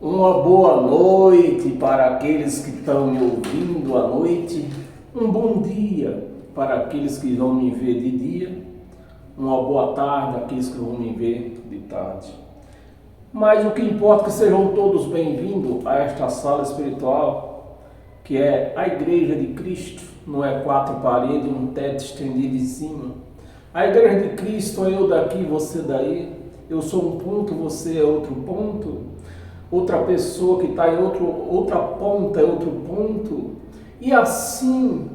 Uma boa noite para aqueles que estão me ouvindo à noite. Um bom dia para aqueles que vão me ver de dia. Uma boa tarde àqueles que vão me ver de tarde. Mas o que importa é que sejam todos bem-vindos a esta sala espiritual, que é a Igreja de Cristo. Não é quatro paredes, um teto estendido em cima. A Igreja de Cristo é eu daqui, você daí. Eu sou um ponto, você é outro ponto. Outra pessoa que está em outra ponta é outro ponto. E assim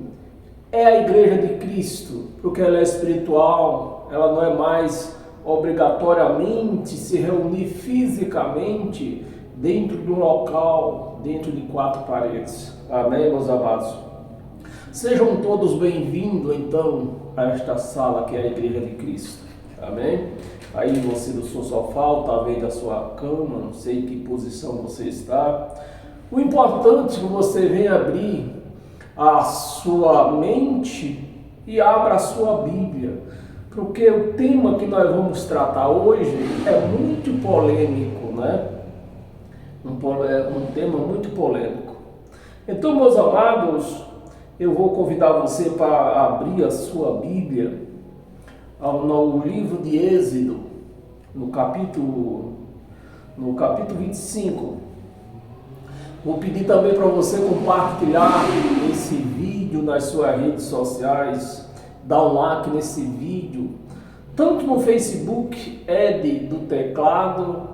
é a Igreja de Cristo, porque ela é espiritual, ela não é mais obrigatoriamente se reunir fisicamente dentro de um local, dentro de quatro paredes. Amém, meus amados? Sejam todos bem-vindos, então, a esta sala que é a Igreja de Cristo. Amém? Aí você do seu sofá, talvez da sua cama, não sei em que posição você está. O importante é que você venha abrir a sua mente e abra a sua Bíblia, porque o tema que nós vamos tratar hoje é muito polêmico, né? Um tema muito polêmico. Então, meus amados, eu vou convidar você para abrir a sua Bíblia no livro de Êxodo, no capítulo 25. Vou pedir também para você compartilhar esse vídeo nas suas redes sociais, dar um like nesse vídeo, tanto no Facebook, Ed do Teclado,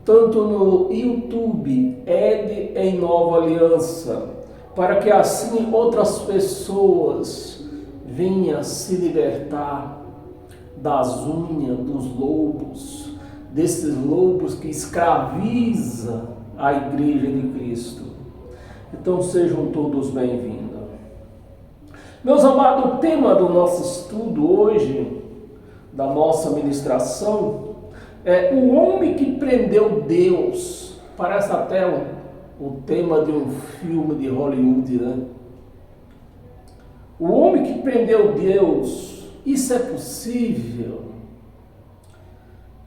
tanto no YouTube, Ed em Nova Aliança, para que assim outras pessoas venham se libertar das unhas dos lobos, desses lobos que escravizam a Igreja de Cristo. Então sejam todos bem-vindos. Meus amados, o tema do nosso estudo hoje, da nossa ministração, é o homem que prendeu Deus. Parece até o tema de um filme de Hollywood, né? O homem que prendeu Deus. Isso é possível?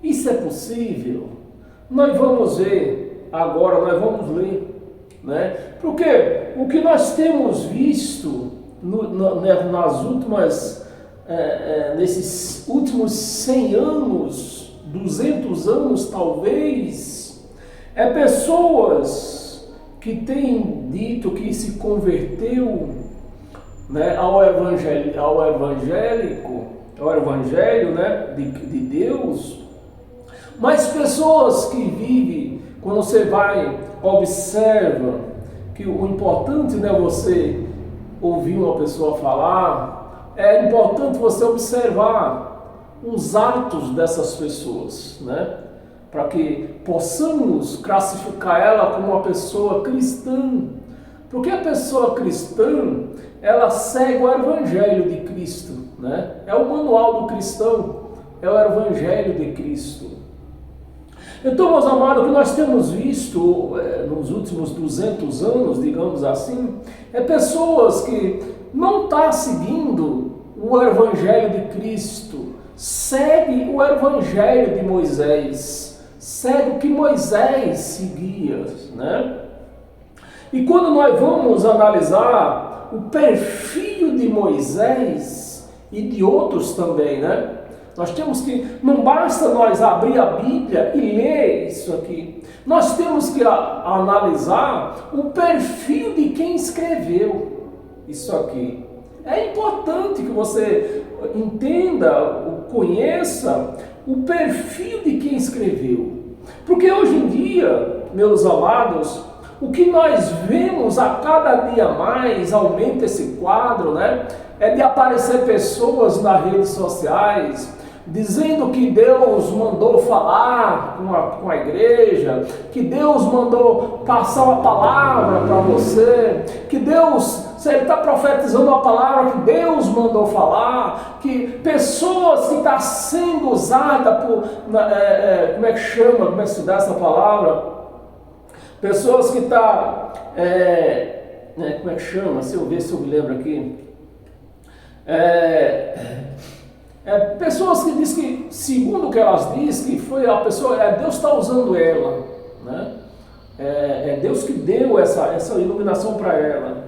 Isso é possível? Nós vamos ver agora, nós vamos ler, né? Porque o que nós temos visto nesses últimos 100 anos, 200 anos talvez, é pessoas que têm dito que se converteu, né, ao evangelho, né, de Deus, mas pessoas que vivem, quando você observa que o importante não é você ouvir uma pessoa falar, é importante você observar os atos dessas pessoas, né, para que possamos classificar ela como uma pessoa cristã. Porque a pessoa cristã, ela segue o Evangelho de Cristo, né? É o manual do cristão, é o Evangelho de Cristo. Então, meus amados, o que nós temos visto nos últimos 200 anos, digamos assim, é pessoas que não estão seguindo o Evangelho de Cristo, segue o Evangelho de Moisés, segue o que Moisés seguia, né? E quando nós vamos analisar o perfil de Moisés e de outros também, né? Nós temos que, não basta nós abrir a Bíblia e ler isso aqui. Nós temos que analisar o perfil de quem escreveu isso aqui. É importante que você entenda, conheça o perfil de quem escreveu. Porque hoje em dia, meus amados, o que nós vemos a cada dia mais, aumenta esse quadro, né? É de aparecer pessoas nas redes sociais dizendo que Deus mandou falar com a igreja, que Deus mandou passar uma palavra para você, que Deus, se ele está profetizando uma palavra que Deus mandou falar, que pessoas que estão sendo usadas por, como é que chama, como é que se dá essa palavra? Pessoas que estão, como é que chama? Se eu ver se eu me lembro aqui. Pessoas que dizem que, segundo o que elas dizem, que foi a pessoa, Deus está usando ela, né? É Deus que deu essa iluminação para ela.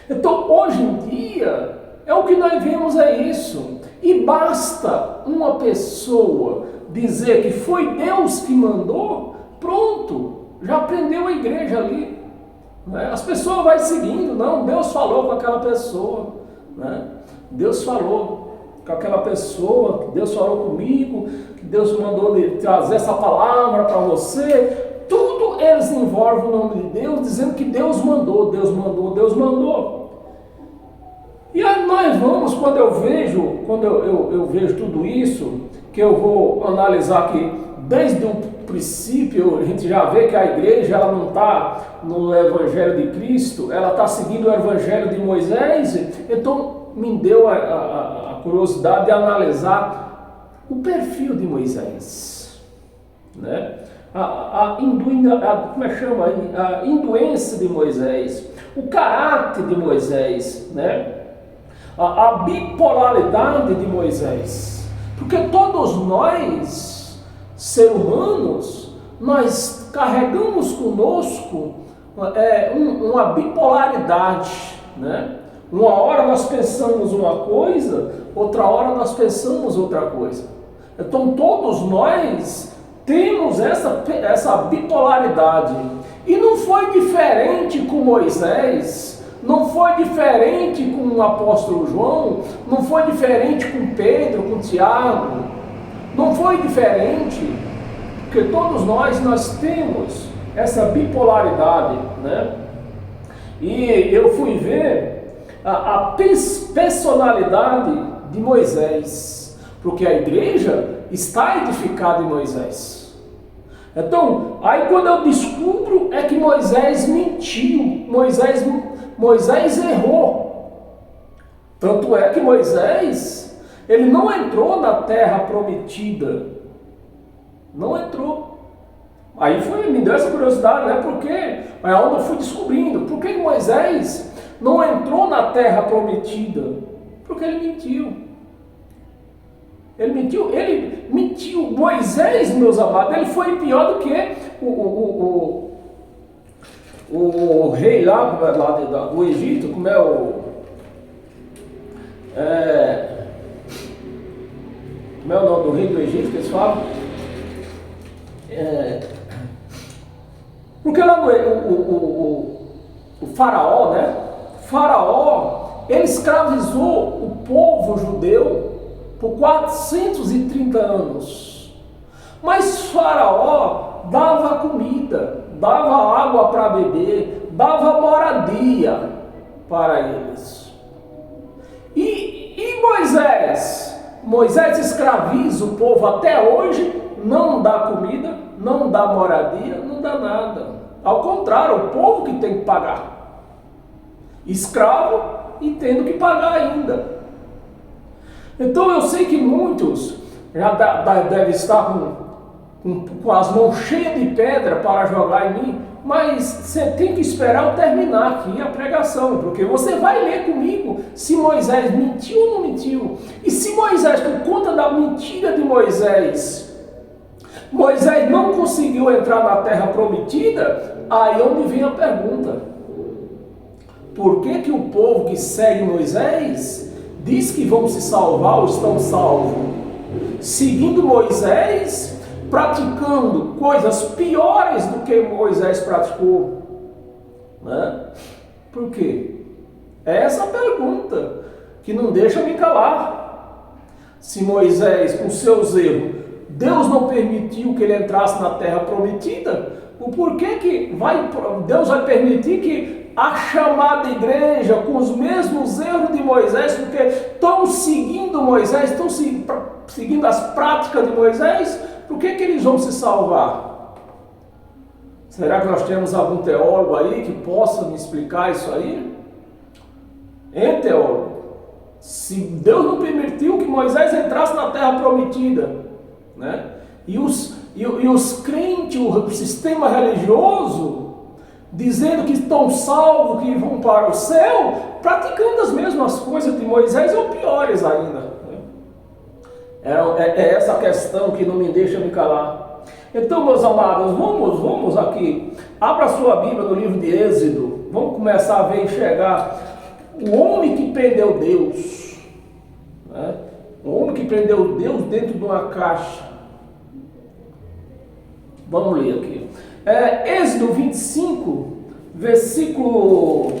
Então, hoje em dia, o que nós vemos é isso. E basta uma pessoa dizer que foi Deus que mandou, pronto, já prendeu a igreja ali. Né? As pessoas vão seguindo, não, Deus falou com aquela pessoa. Né? Deus falou com aquela pessoa, Deus falou comigo, que Deus mandou trazer essa palavra para você. Tudo eles envolvem o nome de Deus, dizendo que Deus mandou, Deus mandou, Deus mandou. E aí nós vamos, quando eu vejo tudo isso, que eu vou analisar aqui, desde o princípio, a gente já vê que a igreja ela não está no Evangelho de Cristo, ela está seguindo o Evangelho de Moisés, então me deu a curiosidade de analisar o perfil de Moisés, né? Como é que chama? A induência de Moisés, o caráter de Moisés, né? A bipolaridade de Moisés, porque todos nós, seres humanos, nós carregamos conosco uma bipolaridade, né? Uma hora nós pensamos uma coisa, outra hora nós pensamos outra coisa. Então todos nós temos essa bipolaridade, e não foi diferente com Moisés. Não foi diferente com o apóstolo João, não foi diferente com Pedro, com Tiago, não foi diferente, porque todos nós temos essa bipolaridade, né? E eu fui ver a personalidade de Moisés, porque a igreja está edificada em Moisés. Então, aí quando eu descubro é que Moisés mentiu, Moisés errou. Tanto é que Moisés, ele não entrou na terra prometida. Não entrou. Aí me deu essa curiosidade, né? Porque é onde eu fui descobrindo. Por que Moisés não entrou na terra prometida? Porque ele mentiu. Ele mentiu. Moisés, meus amados, ele foi pior do que o rei lá do Egito, como é como é o nome do rei do Egito que eles falam? Porque lá o faraó, né? Faraó, ele escravizou o povo judeu por 430 anos. Mas Faraó dava comida, dava água para beber, dava moradia para eles. E Moisés escraviza o povo até hoje, não dá comida, não dá moradia, não dá nada. Ao contrário, o povo que tem que pagar. Escravo e tendo que pagar ainda. Então eu sei que muitos já devem estar com as mãos cheias de pedra para jogar em mim, mas você tem que esperar eu terminar aqui a pregação, porque você vai ler comigo se Moisés mentiu ou não mentiu. E se Moisés, por conta da mentira de Moisés não conseguiu entrar na terra prometida, aí onde vem a pergunta: por que o povo que segue Moisés diz que vão se salvar ou estão salvos, seguindo Moisés, praticando coisas piores do que Moisés praticou, né? Por quê? É essa a pergunta que não deixa me calar. Se Moisés, com seus erros, Deus não permitiu que ele entrasse na terra prometida, o porquê que Deus vai permitir que a chamada igreja, com os mesmos erros de Moisés, porque estão seguindo Moisés, estão seguindo as práticas de Moisés, por que eles vão se salvar? Será que nós temos algum teólogo aí que possa me explicar isso aí? Hein, teólogo? Se Deus não permitiu que Moisés entrasse na terra prometida, né? E os crentes, o sistema religioso, dizendo que estão salvos, que vão para o céu, praticando as mesmas coisas de Moisés ou piores ainda. É essa questão que não me deixa me calar. Então, meus amados, vamos aqui. Abra sua Bíblia no livro de Êxodo. Vamos começar a ver e enxergar o homem que prendeu Deus. Né? O homem que prendeu Deus dentro de uma caixa. Vamos ler aqui. Êxodo 25, versículo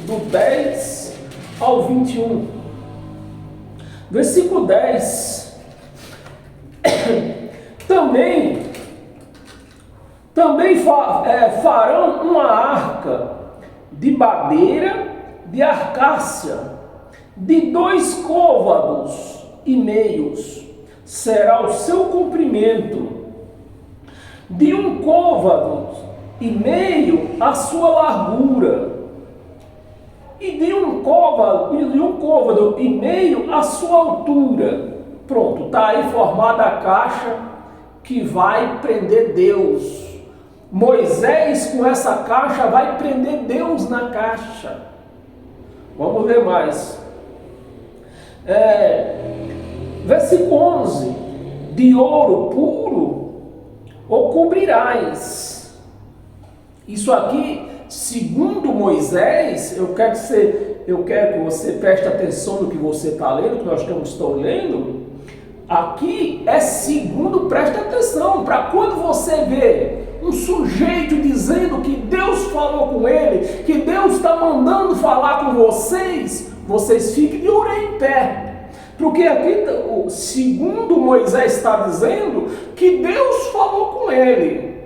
do 10 ao 21. Versículo 10. Também farão uma arca de madeira de acácia, de 2 côvados e meios, será o seu comprimento, de 1 côvado e meio a sua largura, e de 1 côvado e meio a sua altura. Pronto, está aí formada a caixa que vai prender Deus. Moisés com essa caixa vai prender Deus na caixa. Vamos ver mais. Versículo 11. De ouro puro o cobrirás. Isso aqui, segundo Moisés, eu quero que você preste atenção no que você está lendo, que nós estou lendo. Aqui é segundo, preste atenção, para quando você vê um sujeito dizendo que Deus falou com ele, que Deus está mandando falar com vocês fiquem de orelha em pé. Porque aqui, segundo Moisés está dizendo que Deus falou com ele.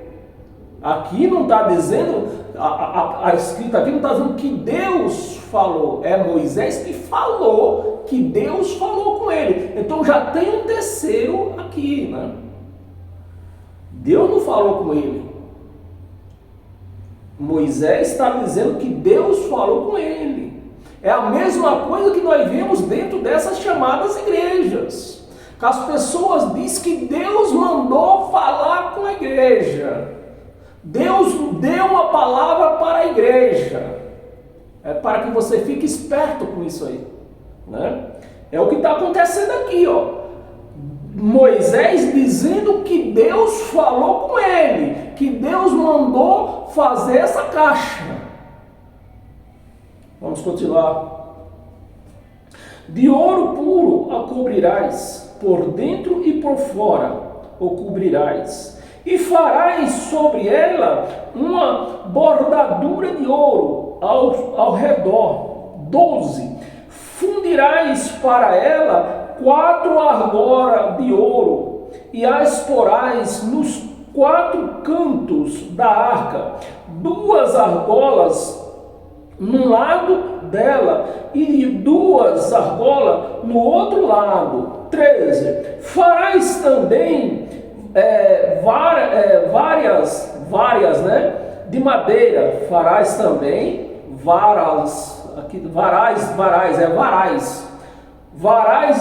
Aqui não está dizendo, a escrita aqui não está dizendo que Deus falou, é Moisés que falou que Deus falou com ele. Então já tem um terceiro aqui, né? Deus não falou com ele. Moisés está dizendo que Deus falou com ele. É a mesma coisa que nós vemos dentro dessas chamadas igrejas. Que as pessoas dizem que Deus mandou falar com a igreja. Deus deu uma palavra para a igreja. É para que você fique esperto com isso aí, né? É o que está acontecendo aqui, ó. Moisés dizendo que Deus falou com ele, que Deus mandou fazer essa caixa. Vamos continuar. De ouro puro a cobrirás, por dentro e por fora o cobrirás, e farás sobre ela uma bordadura de ouro ao redor, 12. Fundirás para ela 4 argolas de ouro, e as porás nos 4 cantos da arca, 2 argolas num lado dela e 2 argolas no outro lado. 13. Farás também várias, né, de madeira. Farás também varas, aqui varais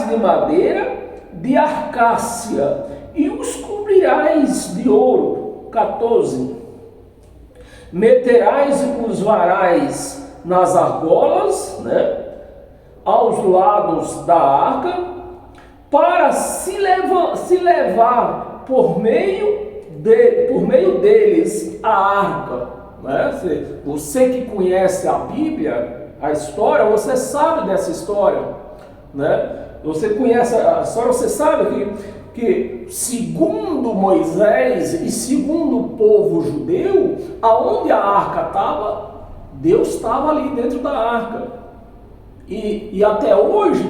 de madeira de acácia, e os cobrirás de ouro. 14. Meterás os varais nas argolas, né, aos lados da arca, para se levar por meio deles a arca. Né? Você que conhece a Bíblia, a história, você sabe dessa história, né? Você conhece a história, você sabe que segundo Moisés e segundo o povo judeu, aonde a arca estava, Deus estava ali dentro da arca. E até hoje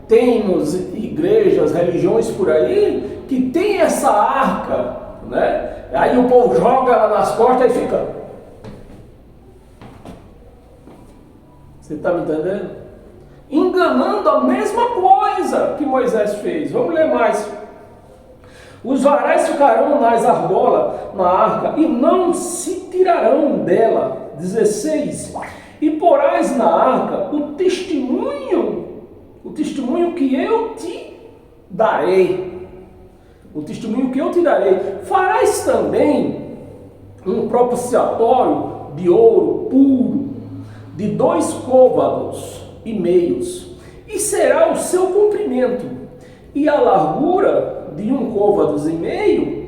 temos igrejas, religiões por aí que tem essa arca, né? Aí o povo joga ela nas costas e fica. Você está me entendendo? Enganando a mesma coisa que Moisés fez. Vamos ler mais. Os varais ficarão nas argolas, na arca, e não se tirarão dela. 16. E porás na arca o testemunho que eu te darei. O testemunho que eu te darei. Farás também um propiciatório de ouro puro, de 2 côvados e meios, e será o seu comprimento, e a largura de 1 côvado e meio,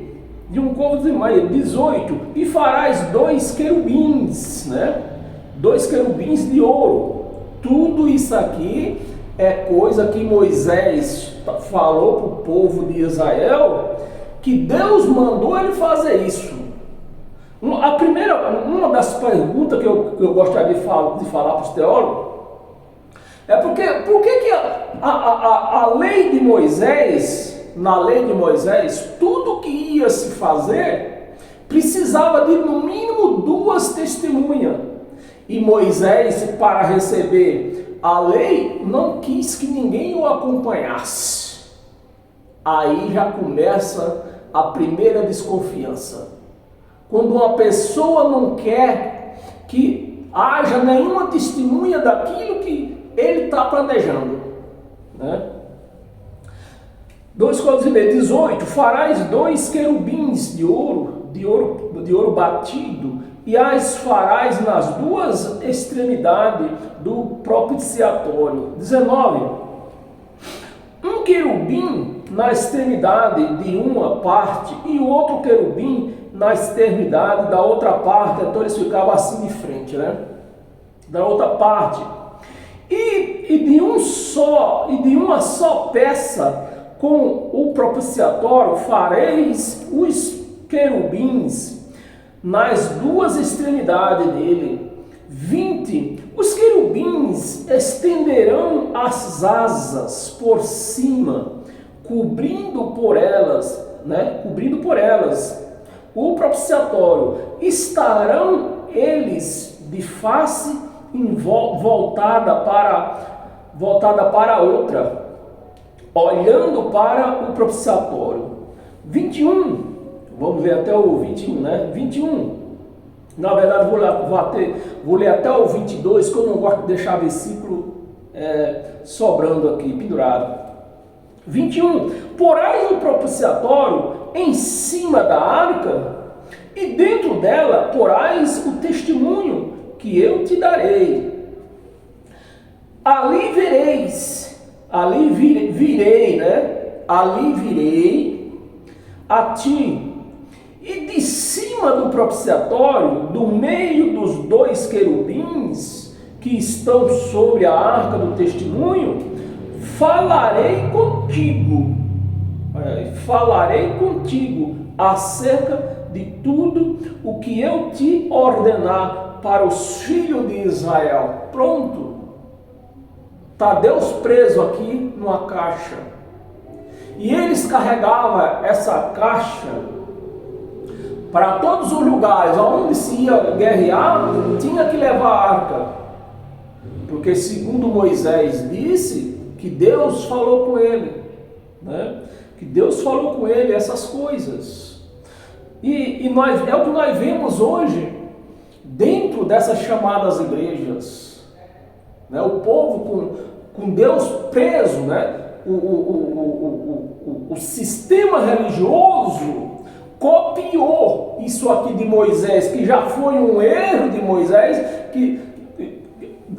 de um covo de madeira. 18, e farás 2 querubins, né? 2 querubins de ouro. Tudo isso aqui é coisa que Moisés falou para o povo de Israel, que Deus mandou ele fazer isso. Uma das perguntas que eu gostaria de falar para os teólogos é por que a lei de Moisés, na lei de Moisés, tudo que ia se fazer precisava de no mínimo 2 testemunhas. E Moisés, para receber a lei, não quis que ninguém o acompanhasse. Aí já começa a primeira desconfiança. Quando uma pessoa não quer que haja nenhuma testemunha daquilo que ele está planejando, né? 2 Coríntios 18, farás 2 querubins de ouro batido, e as farás nas 2 extremidades do propiciatório. 19, um querubim na extremidade de uma parte e o outro querubim na extremidade da outra parte. Então eles ficavam assim de frente, né? Da outra parte. E de uma só peça com o propiciatório fareis os querubins nas 2 extremidades dele. 20, os querubins estenderão as asas por cima, cobrindo por elas o propiciatório. Estarão eles de face voltada para a outra, olhando para o propiciatório. 21, vamos ver até o 21, né? 21, na verdade vou ler até o 22, que eu não gosto de deixar versículo sobrando aqui, pendurado. 21, porás o propiciatório em cima da arca, e dentro dela porás o testemunho que eu te darei. Ali virei a ti, e de cima do propiciatório, do meio dos 2 querubins que estão sobre a arca do testemunho, falarei contigo acerca de tudo o que eu te ordenar para os filhos de Israel. Pronto. Está Deus preso aqui numa caixa. E eles carregavam essa caixa para todos os lugares onde se ia guerrear, tinha que levar a arca. Porque segundo Moisés disse, que Deus falou com ele, né? Que Deus falou com ele essas coisas. E é o que nós vemos hoje dentro dessas chamadas igrejas, né? O povo com Deus preso, né? O sistema religioso copiou isso aqui de Moisés, que já foi um erro de Moisés, que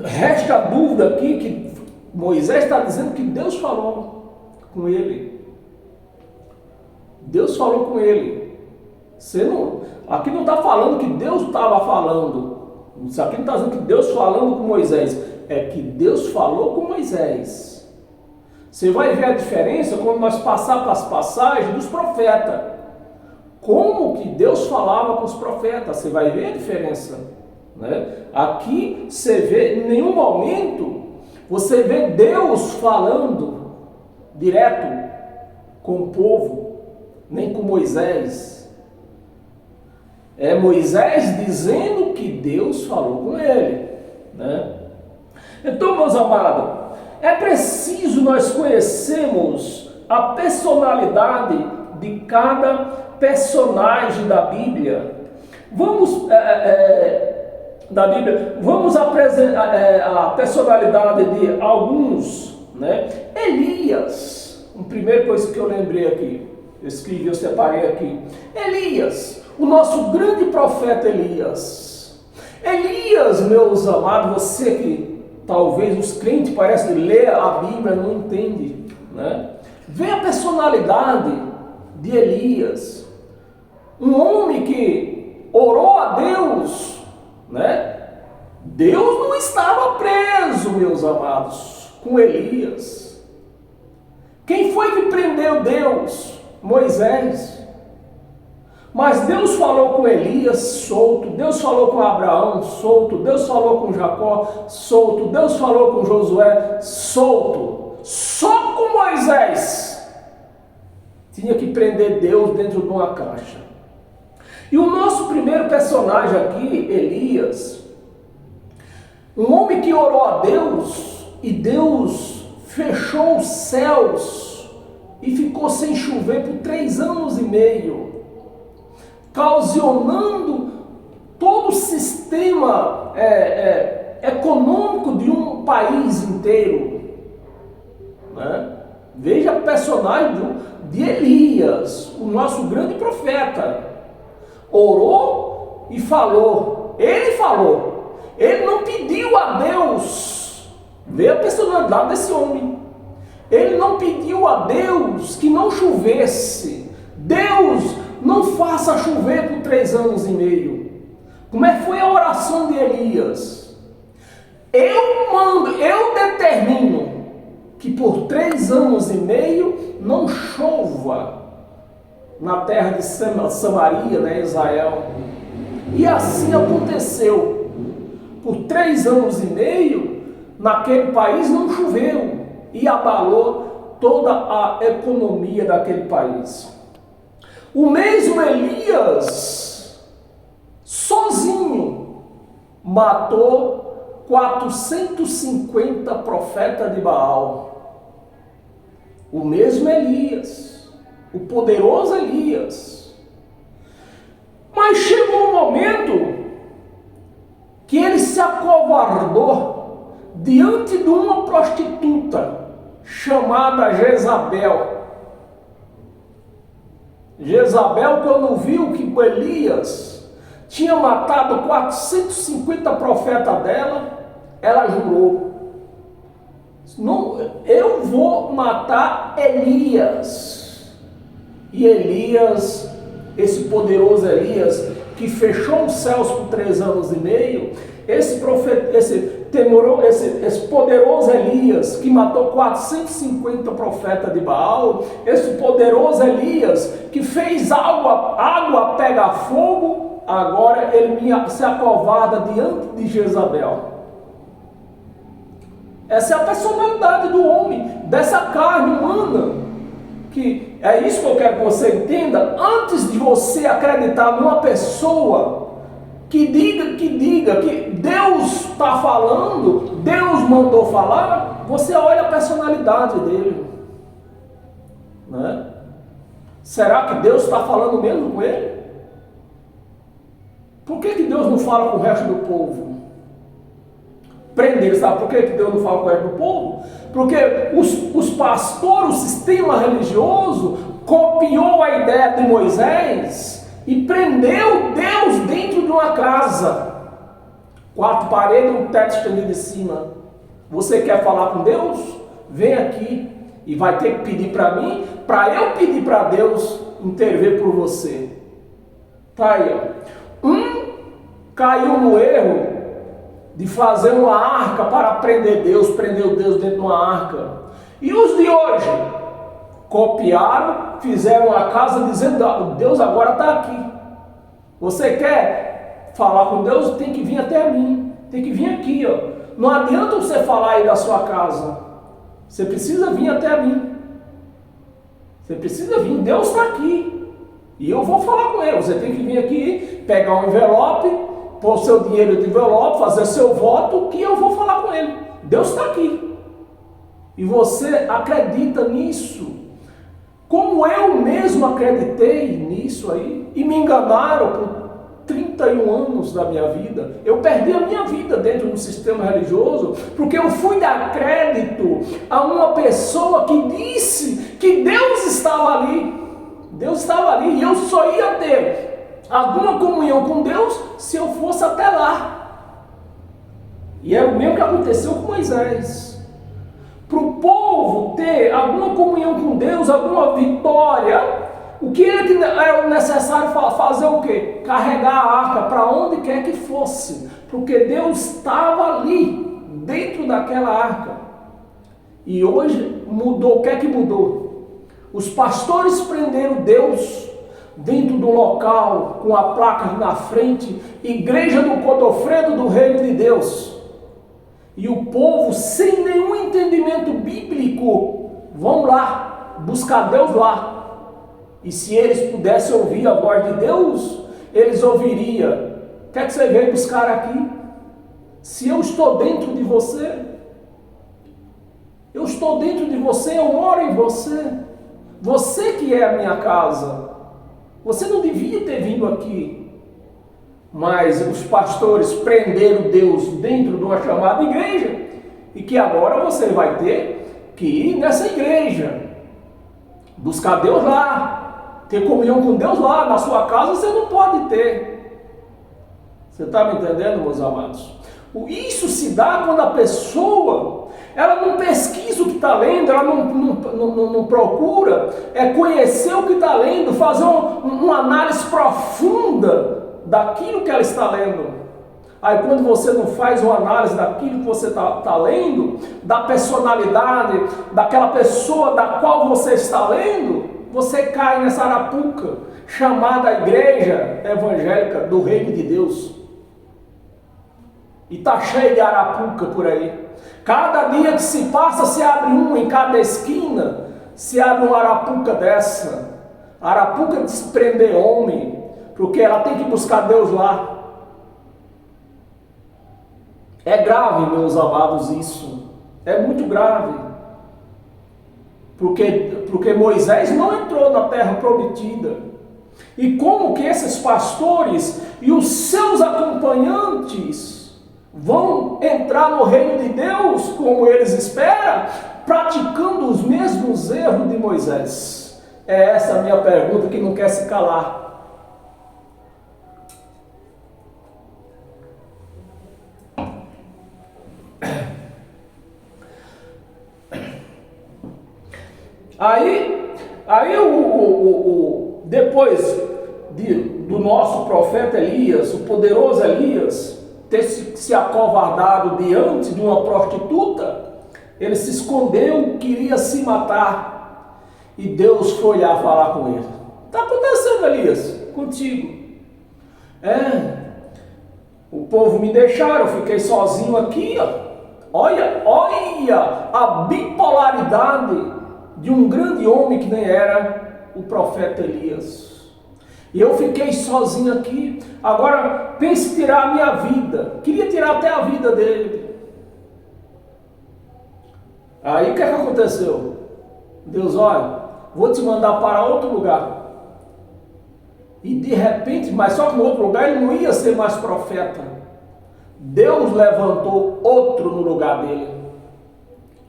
resta a dúvida aqui que Moisés está dizendo que Deus falou com ele. Deus falou com ele. Aqui não está falando que Deus estava falando. Isso aqui não está dizendo que Deus falando com Moisés. É que Deus falou com Moisés. Você vai ver a diferença quando nós passarmos para as passagens dos profetas. Como que Deus falava com os profetas. Você vai ver a diferença, né? Aqui você vê, em nenhum momento, você vê Deus falando direto com o povo, nem com Moisés. É Moisés dizendo que Deus falou com ele, né? Então, meus amados, é preciso nós conhecermos a personalidade de cada personagem da Bíblia. Vamos apresentar a personalidade de alguns, né? Elias, a primeira coisa que eu lembrei aqui, eu separei aqui. Elias, o nosso grande profeta Elias. Elias, meus amados, você que talvez os crentes parecem ler a Bíblia, não entende, né? Vê a personalidade de Elias. Um homem que orou a Deus, né? Deus não estava preso, meus amados, com Elias. Quem foi que prendeu Deus? Moisés. Mas Deus falou com Elias solto, Deus falou com Abraão solto, Deus falou com Jacó solto, Deus falou com Josué solto. Só com Moisés tinha que prender Deus dentro de uma caixa. E o nosso primeiro personagem aqui, Elias, um homem que orou a Deus e Deus fechou os céus e ficou sem chover por 3 anos e meio, ocasionando todo o sistema econômico de um país inteiro, né? Veja o personagem de Elias, o nosso grande profeta. Orou e falou. Ele falou. Ele não pediu a Deus. Vê a personalidade desse homem. Ele não pediu a Deus que não chovesse. Deus, não faça chover por 3 anos e meio. Como é que foi a oração de Elias? Eu determino que por 3 anos e meio não chova na terra de Samaria, né, Israel. E assim aconteceu. Por 3 anos e meio, naquele país não choveu e abalou toda a economia daquele país. O mesmo Elias, sozinho, matou 450 profetas de Baal. O mesmo Elias, o poderoso Elias. Mas chegou um momento que ele se acovardou diante de uma prostituta chamada Jezabel. Jezabel, quando viu que Elias tinha matado 450 profetas dela, ela jurou: não, eu vou matar Elias. E Elias, esse poderoso Elias, que fechou os céus por 3 anos e meio, esse poderoso Elias, que matou 450 profetas de Baal, esse poderoso Elias, que fez água pegar fogo, agora ele se acovarda diante de Jezabel. Essa é a personalidade do homem, dessa carne humana. Que é isso que eu quero que você entenda. Antes de você acreditar numa pessoa que diga que Deus está falando, Deus mandou falar, você olha a personalidade dele, né? Será que Deus está falando mesmo com ele? Por que Deus não fala com o resto do povo? Prender, sabe por que Deus não fala com o resto do povo? Porque os pastores, o sistema religioso, copiou a ideia de Moisés e prendeu Deus dentro de uma casa. 4 paredes e um teto estendido em cima. Você quer falar com Deus? Vem aqui e vai ter que pedir para mim, para eu pedir para Deus intervir por você. Tá aí, ó. Caiu no erro de fazer uma arca para prender Deus, prendeu Deus dentro de uma arca. E os de hoje? Copiaram, fizeram uma casa dizendo: Deus agora está aqui. Você quer falar com Deus? Tem que vir até mim, tem que vir aqui, ó. Não adianta você falar aí da sua casa, você precisa vir até mim. Você precisa vir, Deus está aqui e eu vou falar com ele. Você tem que vir aqui, pegar um envelope, pôr o seu dinheiro de envelope, fazer seu voto, que eu vou falar com ele. Deus está aqui. E você acredita nisso? Como eu mesmo acreditei nisso aí, e me enganaram por 31 anos da minha vida. Eu perdi a minha vida dentro do sistema religioso, porque eu fui dar crédito a uma pessoa que disse que Deus estava ali. Deus estava ali, e eu só ia ter alguma comunhão com Deus se eu fosse até lá. E é o mesmo que aconteceu com Moisés. Para o povo ter alguma comunhão com Deus, alguma vitória, O que ele era necessário fazer o quê? Carregar a arca para onde quer que fosse, porque Deus estava ali, dentro daquela arca. E hoje mudou, o que é que mudou? Os pastores prenderam Deus dentro do local, com a placa na frente, Igreja do Codofredo do Reino de Deus. E o povo, sem nenhum entendimento bíblico, vão lá, buscar Deus lá. E se eles pudessem ouvir a voz de Deus, eles ouviriam: o que é que você veio buscar aqui? Se eu estou dentro de você, eu estou dentro de você, eu moro em você, você que é a minha casa, você não devia ter vindo aqui. Mas os pastores prenderam Deus dentro de uma chamada igreja, e que agora você vai ter que ir nessa igreja, buscar Deus lá, ter comunhão com Deus lá. Na sua casa você não pode ter. Você está me entendendo, meus amados? Isso se dá quando a pessoa, ela não pesquisa o que está lendo, ela não procura conhecer o que está lendo, fazer uma análise profunda daquilo que ela está lendo. Aí quando você não faz uma análise daquilo que você está lendo, da personalidade daquela pessoa da qual você está lendo, você cai nessa arapuca chamada Igreja Evangélica do Reino de Deus. E está cheio de arapuca por aí. Cada dia que se passa se abre um, em cada esquina se abre uma arapuca dessa. A arapuca de se prender homem, porque ela tem que buscar Deus lá. É grave, meus amados, isso. É muito grave. Porque Moisés não entrou na terra prometida. E como que esses pastores e os seus acompanhantes vão entrar no reino de Deus, como eles esperam, praticando os mesmos erros de Moisés? É essa a minha pergunta que não quer se calar. Aí depois do nosso profeta Elias, o poderoso Elias, ter se acovardado diante de uma prostituta, ele se escondeu, queria se matar, e Deus foi lá falar com ele. Está acontecendo, Elias, contigo. O povo me deixaram, eu fiquei sozinho aqui, ó. Olha a bipolaridade de um grande homem que nem era o profeta Elias. E eu fiquei sozinho aqui. Agora pense em tirar a minha vida. Queria tirar até a vida dele. Aí o que é que aconteceu? Deus, olha, vou te mandar para outro lugar. E de repente, mas só que no outro lugar ele não ia ser mais profeta. Deus levantou outro no lugar dele,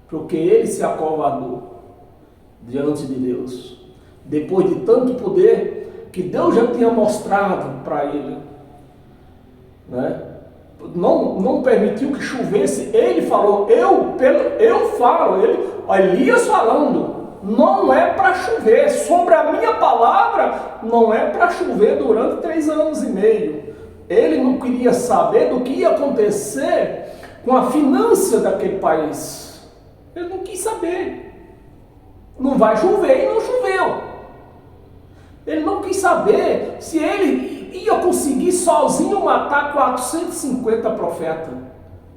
porque ele se acovardou diante de Deus, depois de tanto poder que Deus já tinha mostrado para ele, né? Não permitiu que chovesse. Ele falou, eu falo, Elias falando, não é para chover, sobre a minha palavra não é para chover durante 3 anos e meio. Ele não queria saber do que ia acontecer com a finança daquele país. Ele não quis saber. Não vai chover, e não choveu. Ele não quis saber se ele ia conseguir sozinho matar 450 profetas.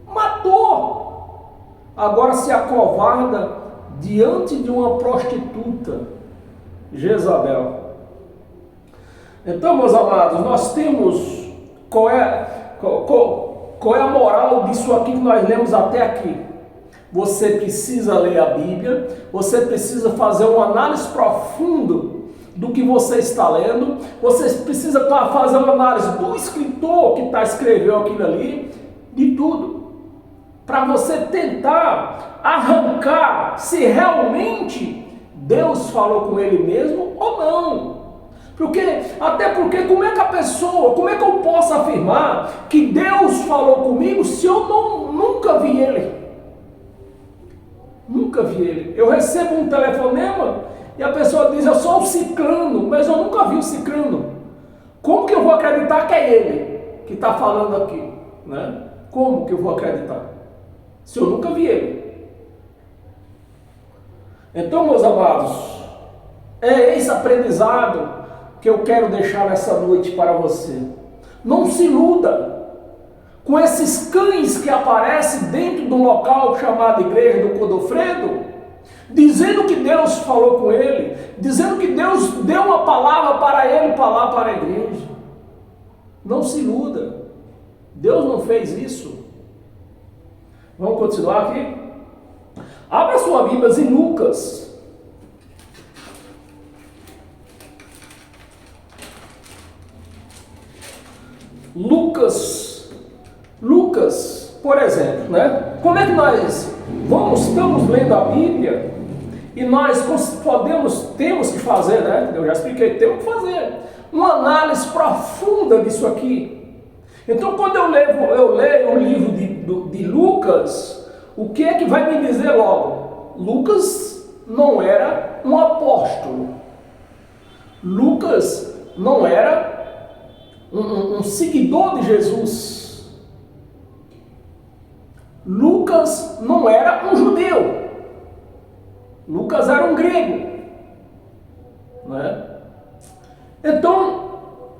Matou. Agora se acovarda diante de uma prostituta, Jezabel. Então, meus amados, nós temos qual é a moral disso aqui que nós lemos até aqui. Você precisa ler a Bíblia, você precisa fazer uma análise profunda do que você está lendo, você precisa fazer uma análise do escritor que escreveu aquilo ali, de tudo, para você tentar arrancar se realmente Deus falou com ele mesmo ou não. Até porque como é que eu posso afirmar que Deus falou comigo se eu nunca vi ele? Nunca vi ele. Eu recebo um telefonema E a pessoa diz, eu sou o ciclano, mas eu nunca vi o ciclano. Como que eu vou acreditar que é ele que está falando aqui? Né? Como que eu vou acreditar? Se eu nunca vi ele. Então, meus amados, é esse aprendizado que eu quero deixar nessa noite para você. Não se iluda com esses cães que aparecem dentro de um local chamado Igreja do Godofredo, dizendo que Deus falou com ele, dizendo que Deus deu uma palavra para ele falar para a igreja. Não se iluda. Deus não fez isso. Vamos continuar aqui? Abra sua Bíblia em Lucas. Lucas, por exemplo, né? Como é que nós estamos lendo a Bíblia e nós temos que fazer, né? Eu já expliquei, temos que fazer uma análise profunda disso aqui. Então, quando eu leio o livro de Lucas, o que é que vai me dizer logo? Lucas não era um apóstolo. Lucas não era um seguidor de Jesus. Lucas não era um judeu. Lucas era um grego. Né? Então,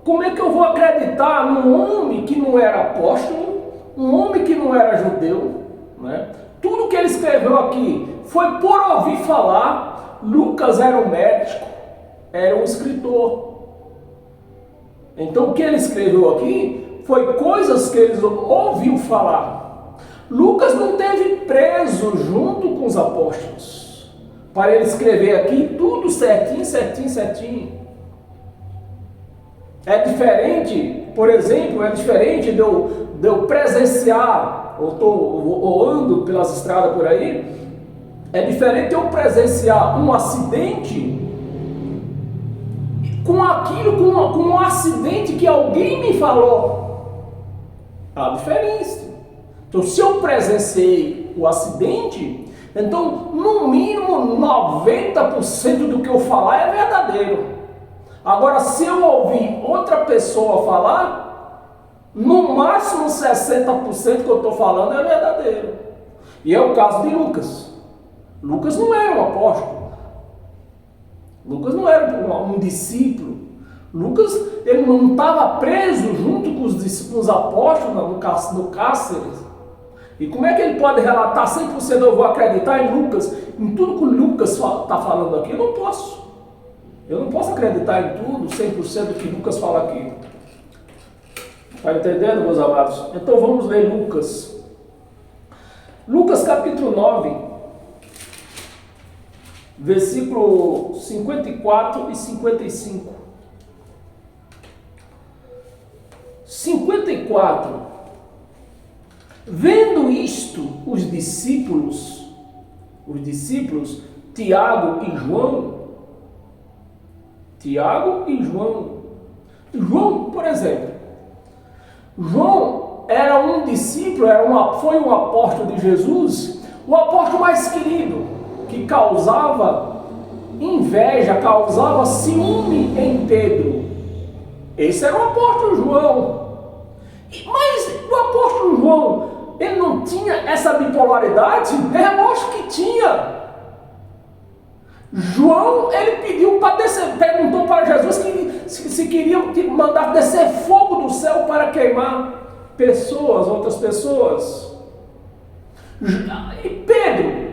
como é que eu vou acreditar num homem que não era apóstolo, um homem que não era judeu? Né? Tudo que ele escreveu aqui foi por ouvir falar. Lucas era um médico, era um escritor. Então o que ele escreveu aqui foi coisas que ele ouviu falar. Lucas não esteve preso junto com os apóstolos para ele escrever aqui tudo certinho. É diferente, por exemplo, de eu presenciar, ou ando pelas estradas por aí, é diferente eu presenciar um acidente com um acidente que alguém me falou. Há diferença. Então, se eu presenciei o acidente, então, no mínimo 90% do que eu falar é verdadeiro. Agora, se eu ouvir outra pessoa falar, no máximo 60% que eu estou falando é verdadeiro. E é o caso de Lucas. Lucas não era um apóstolo. Lucas não era um discípulo. Lucas, ele não estava preso junto com os apóstolos no cárcere. E como é que ele pode relatar 100%? Eu vou acreditar em Lucas, em tudo que Lucas está falando aqui? Eu não posso. Eu não posso acreditar em tudo, 100% do que Lucas fala aqui. Está entendendo, meus amados? Então vamos ler Lucas. Lucas capítulo 9, versículo 54 e 55. 54. Vendo isto, os discípulos, Tiago e João, por exemplo, João era um discípulo, foi um apóstolo de Jesus, o apóstolo mais querido, que causava inveja, causava ciúme em Pedro. Esse era o apóstolo João. Mas o apóstolo João, ele não tinha essa bipolaridade? É lógico que tinha. João, ele pediu para descer, perguntou para Jesus se queria mandar descer fogo do céu para queimar outras pessoas. E Pedro,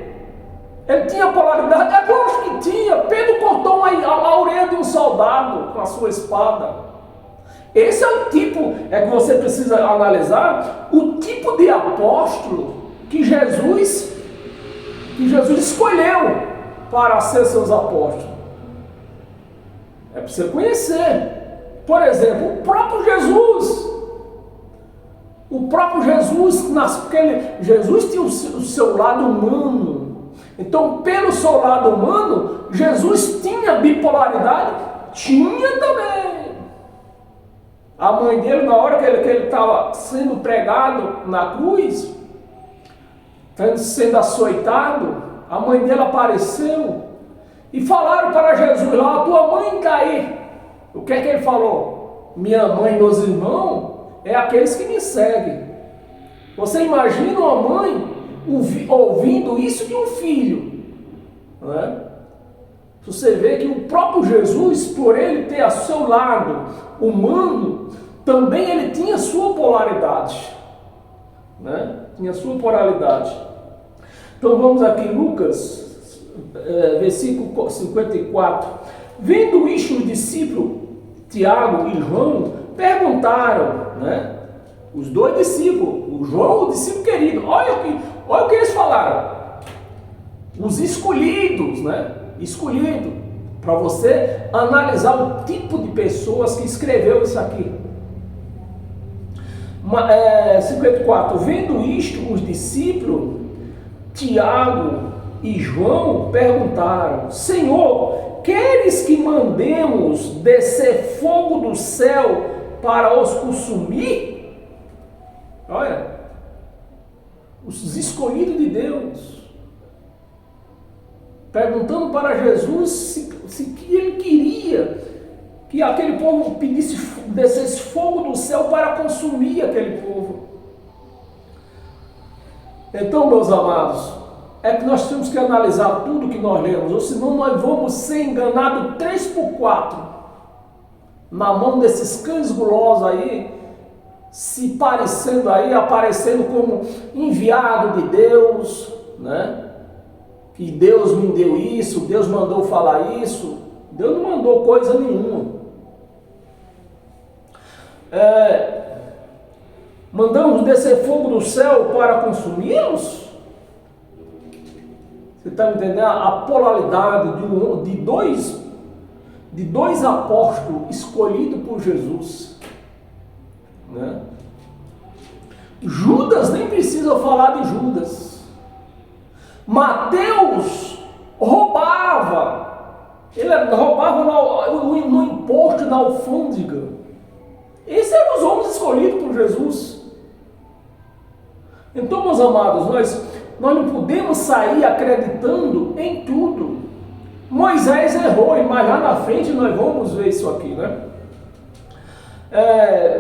ele tinha polaridade? É lógico que tinha. Pedro cortou a orelha de um soldado com a sua espada. Esse é o tipo, que você precisa analisar, o tipo de apóstolo que Jesus escolheu para ser seus apóstolos. É para você conhecer. Por exemplo, o próprio Jesus, Jesus tinha o seu lado humano. Então, pelo seu lado humano, Jesus tinha bipolaridade? Tinha também. A mãe dele, na hora que ele estava sendo pregado na cruz, sendo açoitado, a mãe dele apareceu E falaram para Jesus lá, a tua mãe está aí. O que é que ele falou? Minha mãe e meus irmãos é aqueles que me seguem. Você imagina uma mãe ouvindo isso de um filho, não é? Você vê que o próprio Jesus, por ele ter a seu lado humano, também ele tinha sua polaridade, né? Tinha sua polaridade. Então vamos aqui, Lucas, versículo 54. Vendo isto, os discípulos, Tiago e João, perguntaram, né? Os dois discípulos, o João, o discípulo querido, olha o que eles falaram. Os escolhidos, né? Escolhido, para você analisar o tipo de pessoas que escreveu isso aqui. 54. Vendo isto, os discípulos, Tiago e João, perguntaram: Senhor, queres que mandemos descer fogo do céu para os consumir? Olha, os escolhidos de Deus, perguntando para Jesus se ele queria que aquele povo descesse fogo do céu para consumir aquele povo. Então, meus amados, é que nós temos que analisar tudo que nós lemos, ou senão nós vamos ser enganados 3x4 na mão desses cães gulosos aí, se parecendo aí, aparecendo como enviado de Deus, né? Que Deus me deu isso, Deus mandou falar isso. Deus não mandou coisa nenhuma. Mandamos descer fogo do céu para consumi-los? Você está me entendendo? A polaridade de dois apóstolos escolhidos por Jesus, né? Judas, nem precisa falar de Judas. Mateus roubava. Ele roubava no imposto, na alfândega. Esses eram os homens escolhidos por Jesus. Então, meus amados, nós não podemos sair acreditando em tudo. Moisés errou, mas lá na frente nós vamos ver isso aqui, né?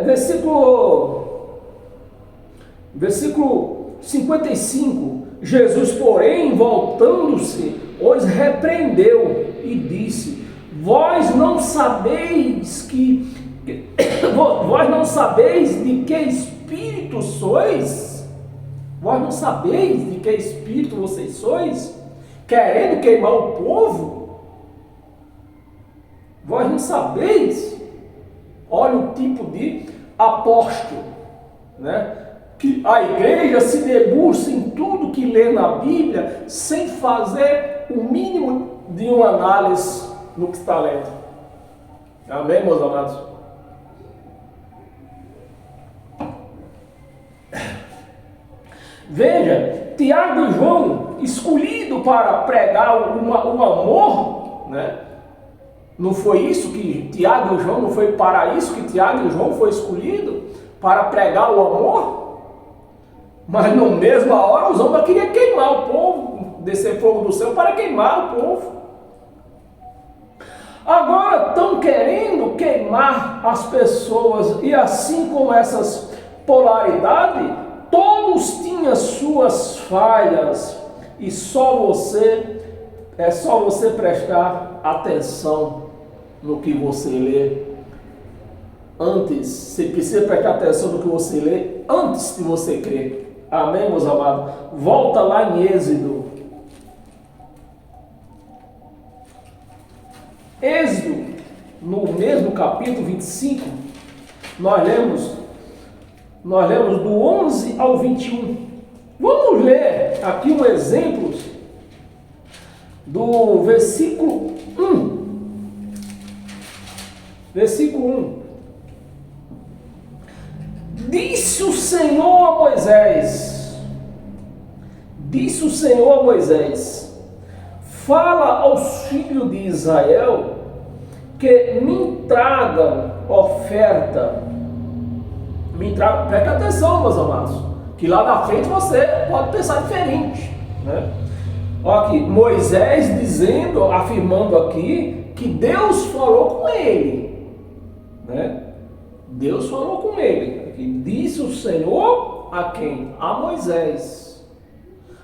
Versículo 55. Jesus, porém, voltando-se, os repreendeu e disse: Vós não sabeis de que espírito sois? Vós não sabeis de que espírito vocês sois? Querendo queimar o povo? Vós não sabeis? Olha o tipo de apóstolo, né? Que a igreja se debruça em tudo que lê na Bíblia sem fazer o mínimo de uma análise no que está lendo. Amém, meus amados? Veja, Tiago e João, escolhido para pregar o amor, né? Não foi isso que Tiago e João, não foi para isso que Tiago e João foi escolhido? Para pregar o amor? Mas na mesma hora os homens queriam queimar o povo, descer fogo do céu para queimar o povo. Agora estão querendo queimar as pessoas, e assim como essas polaridades, todos tinham suas falhas, e é só você prestar atenção no que você lê. Antes, você precisa prestar atenção no que você lê antes de você crer. Amém, meus amados? Volta lá em Êxodo. Êxodo, no mesmo capítulo 25, nós lemos do 11 ao 21. Vamos ler aqui um exemplo do versículo 1. Versículo 1. Disse o Senhor a Moisés, fala aos filhos de Israel que me tragam oferta. Presta atenção, meus amados, que lá na frente você pode pensar diferente, né? Olha aqui, Moisés dizendo, afirmando aqui, que Deus falou com ele, né? Deus falou com ele. Aqui, disse o Senhor a quem? A Moisés.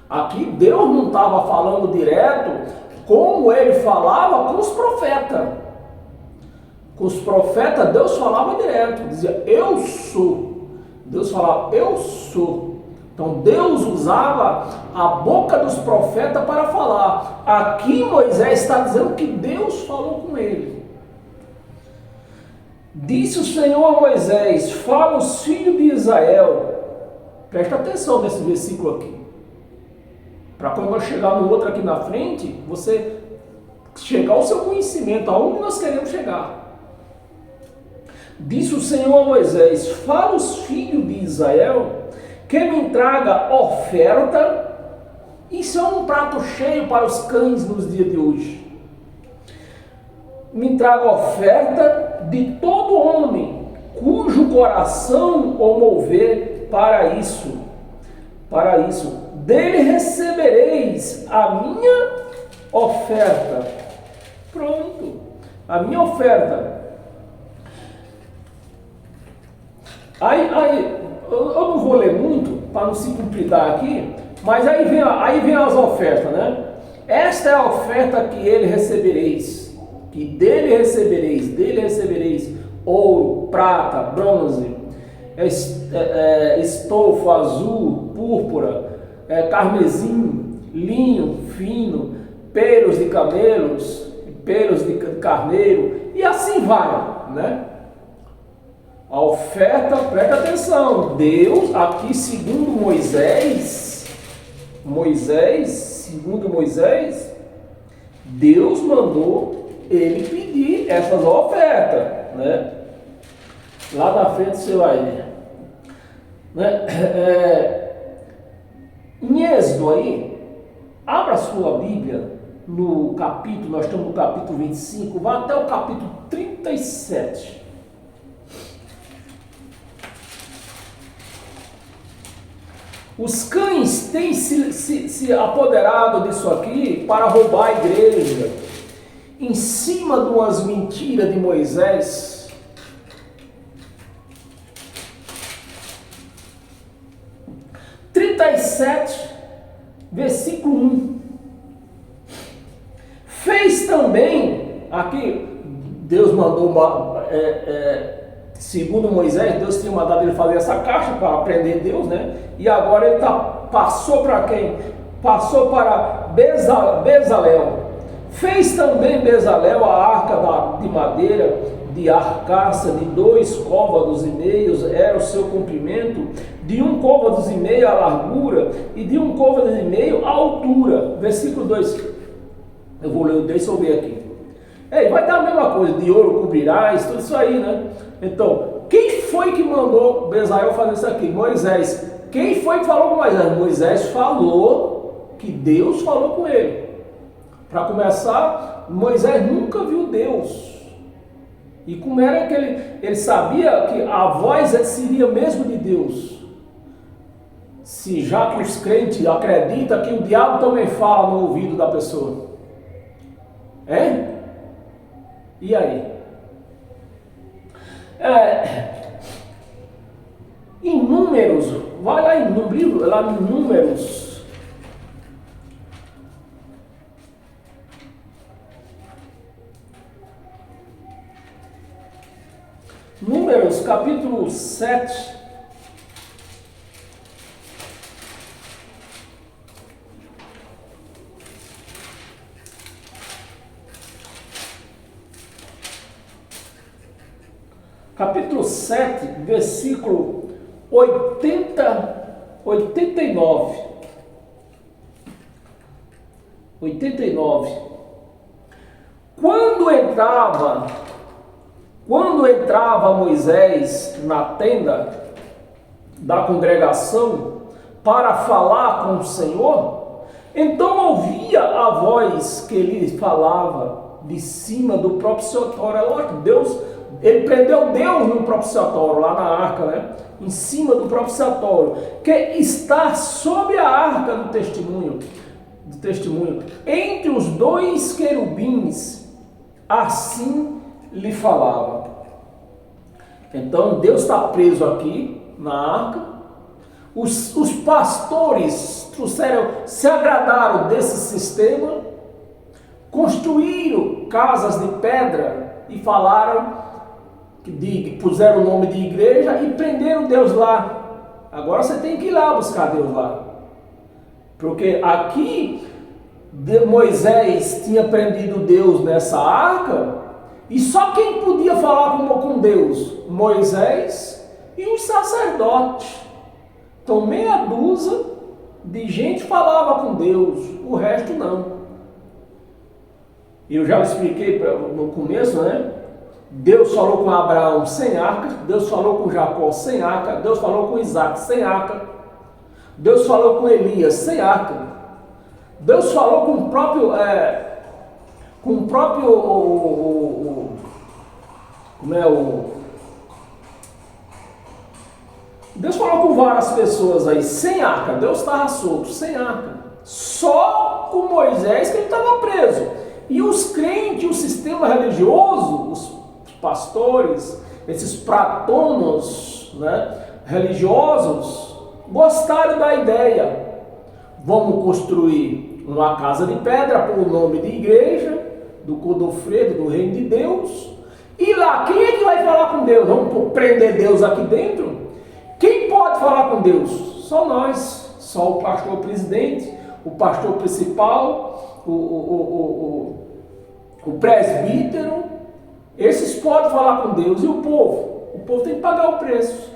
Aqui Deus não estava falando direto como ele falava com os profetas. Com os profetas Deus falava direto, dizia eu sou. Deus falava eu sou. Então Deus usava a boca dos profetas para falar. Aqui Moisés está dizendo que Deus falou com ele. Disse o Senhor a Moisés, fala aos filhos de Israel. Presta atenção nesse versículo aqui. Para quando nós chegar no outro aqui na frente, você chegar ao seu conhecimento, aonde nós queremos chegar. Disse o Senhor a Moisés, fala aos filhos de Israel que me traga oferta. Isso é um prato cheio para os cães nos dias de hoje. Me traga oferta de todo homem cujo coração o mover para isso. Para isso, dele recebereis a minha oferta. Pronto, a minha oferta. Aí eu não vou ler muito para não se complicar aqui, mas aí vem as ofertas, né? Esta é a oferta que ele recebereis, que dele recebereis ouro, prata, bronze, estofo azul, púrpura, carmesim, linho fino, pelos de camelos, pelos de carneiro, e assim vai, né? A oferta, presta atenção, Deus, aqui segundo Moisés, Deus mandou ele pedir essas ofertas, né? Lá na frente você vai ver, né? Em Êxodo aí, abra a sua Bíblia no capítulo, nós estamos no capítulo 25, vai até o capítulo 37. Os cães têm se apoderado disso aqui para roubar a igreja, em cima de umas mentiras de Moisés. Versículo 1. Fez também, aqui Deus mandou segundo Moisés, Deus tinha mandado ele fazer essa caixa para aprender Deus, né? E agora ele passou para quem? Passou para Bezalel. Fez também Bezalel a arca de madeira, de arcaça, de 2 côvados e meios era o seu comprimento, de 1 côvado e meio a largura e de 1 côvado e meio a altura. Versículo 2. Eu vou ler, deixa eu ver aqui. Vai dar a mesma coisa, de ouro cobrirás, tudo isso aí, né? Então, quem foi que mandou Bezalel fazer isso aqui? Moisés. Quem foi que falou com Moisés? Moisés falou que Deus falou com ele. Para começar, Moisés nunca viu Deus. E como era que ele sabia que a voz seria mesmo de Deus? Se já que os crentes acreditam que o diabo também fala no ouvido da pessoa. E aí? Em Números, vai lá em Números. Números, capítulo 7. Capítulo 7, versículo 89. Quando entrava Moisés na tenda da congregação para falar com o Senhor, então ouvia a voz que ele falava de cima do propiciatório. É lógico, ele prendeu Deus no propiciatório, lá na arca, né? Em cima do propiciatório, que está sob a arca do testemunho. de testemunho, entre os dois querubins, assim lhe falava. Então Deus está preso aqui na arca. Os pastores se agradaram desse sistema, construíram casas de pedra e falaram, puseram o nome de igreja e prenderam Deus lá. Agora você tem que ir lá buscar Deus lá. Porque aqui Moisés tinha prendido Deus nessa arca, e só quem podia falar com Deus? Moisés e os sacerdotes. Então meia dúzia de gente falava com Deus, o resto não. Eu já expliquei no começo, né? Deus falou com Abraão sem arca, Deus falou com Jacó sem arca, Deus falou com Isaac sem arca, Deus falou com Elias sem arca, Deus falou com o próprio, Deus falou com várias pessoas aí, sem arca. Deus estava solto, sem arca. Só com Moisés que ele estava preso. E os crentes, o sistema religioso, os pastores, esses pratonos, né, religiosos, gostaram da ideia. Vamos construir uma casa de pedra por o nome de igreja, do Codofredo, do reino de Deus. E lá, quem é que vai falar com Deus? Vamos prender Deus aqui dentro? Quem pode falar com Deus? Só nós, só o pastor presidente, o pastor principal, o presbítero. Esses podem falar com Deus. E o povo? O povo tem que pagar o preço.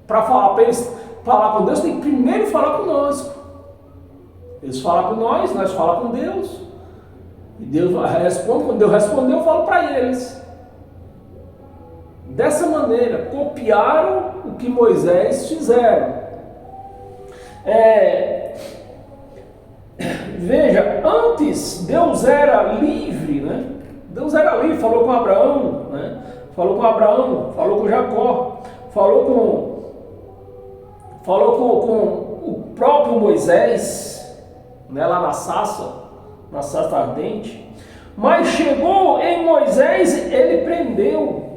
Para eles falar com Deus, tem que primeiro falar conosco. Eles falam com nós falamos com Deus. E Deus responde. Quando Deus respondeu, eu falo para eles. Dessa maneira, copiaram o que Moisés fizeram. Veja, antes Deus era livre, né? Deus era livre, falou com Abraão, né? Falou com Jacó, falou com o próprio Moisés, né? Lá na sarça ardente. Mas chegou em Moisés, ele prendeu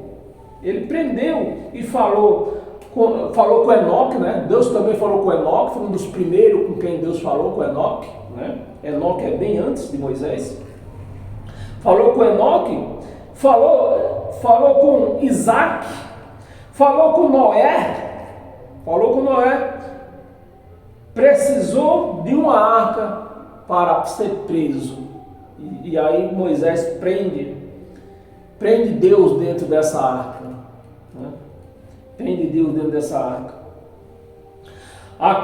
e falou com Enoque, né? Deus também falou com Enoque, foi um dos primeiros com quem Deus falou, com Enoque, né? Enoque é bem antes de Moisés. Falou com Enoque, falou com Isaac, falou com Noé, precisou de uma arca para ser preso. E aí Moisés prende Deus dentro dessa arca. Né? Prende Deus dentro dessa arca.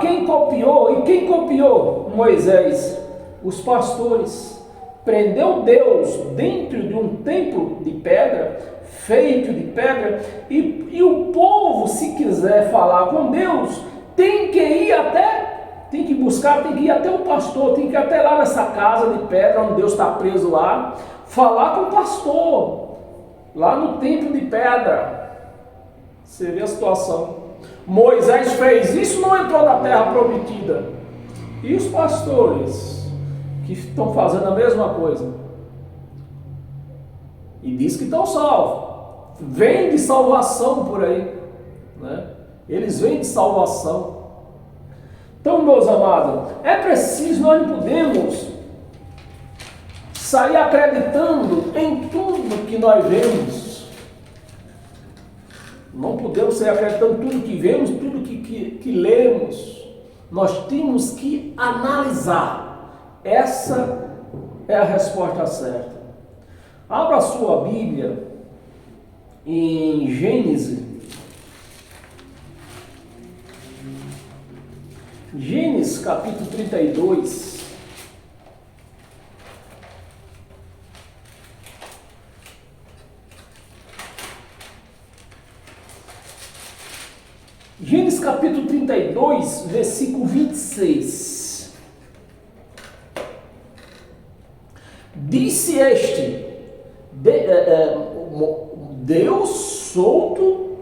Quem copiou Moisés? Os pastores. Prendeu Deus dentro de um templo de pedra, feito de pedra, e o povo, se quiser falar com Deus, tem que ir até o pastor, tem que ir até lá nessa casa de pedra, onde Deus está preso lá, falar com o pastor, lá no templo de pedra. Você vê a situação. Moisés fez isso, não entrou na terra prometida. E os pastores que estão fazendo a mesma coisa e diz que estão salvos, vem de salvação por aí, né? Eles vêm de salvação. Então, meus amados, é preciso, nós não podemos sair acreditando em tudo que nós vemos. Não podemos sair acreditando em tudo que vemos, tudo que lemos. Nós temos que analisar. Essa é a resposta certa. Abra a sua Bíblia em Gênesis. Gênesis capítulo 32. Gênesis capítulo 32, versículo 26. Disse Deus solto,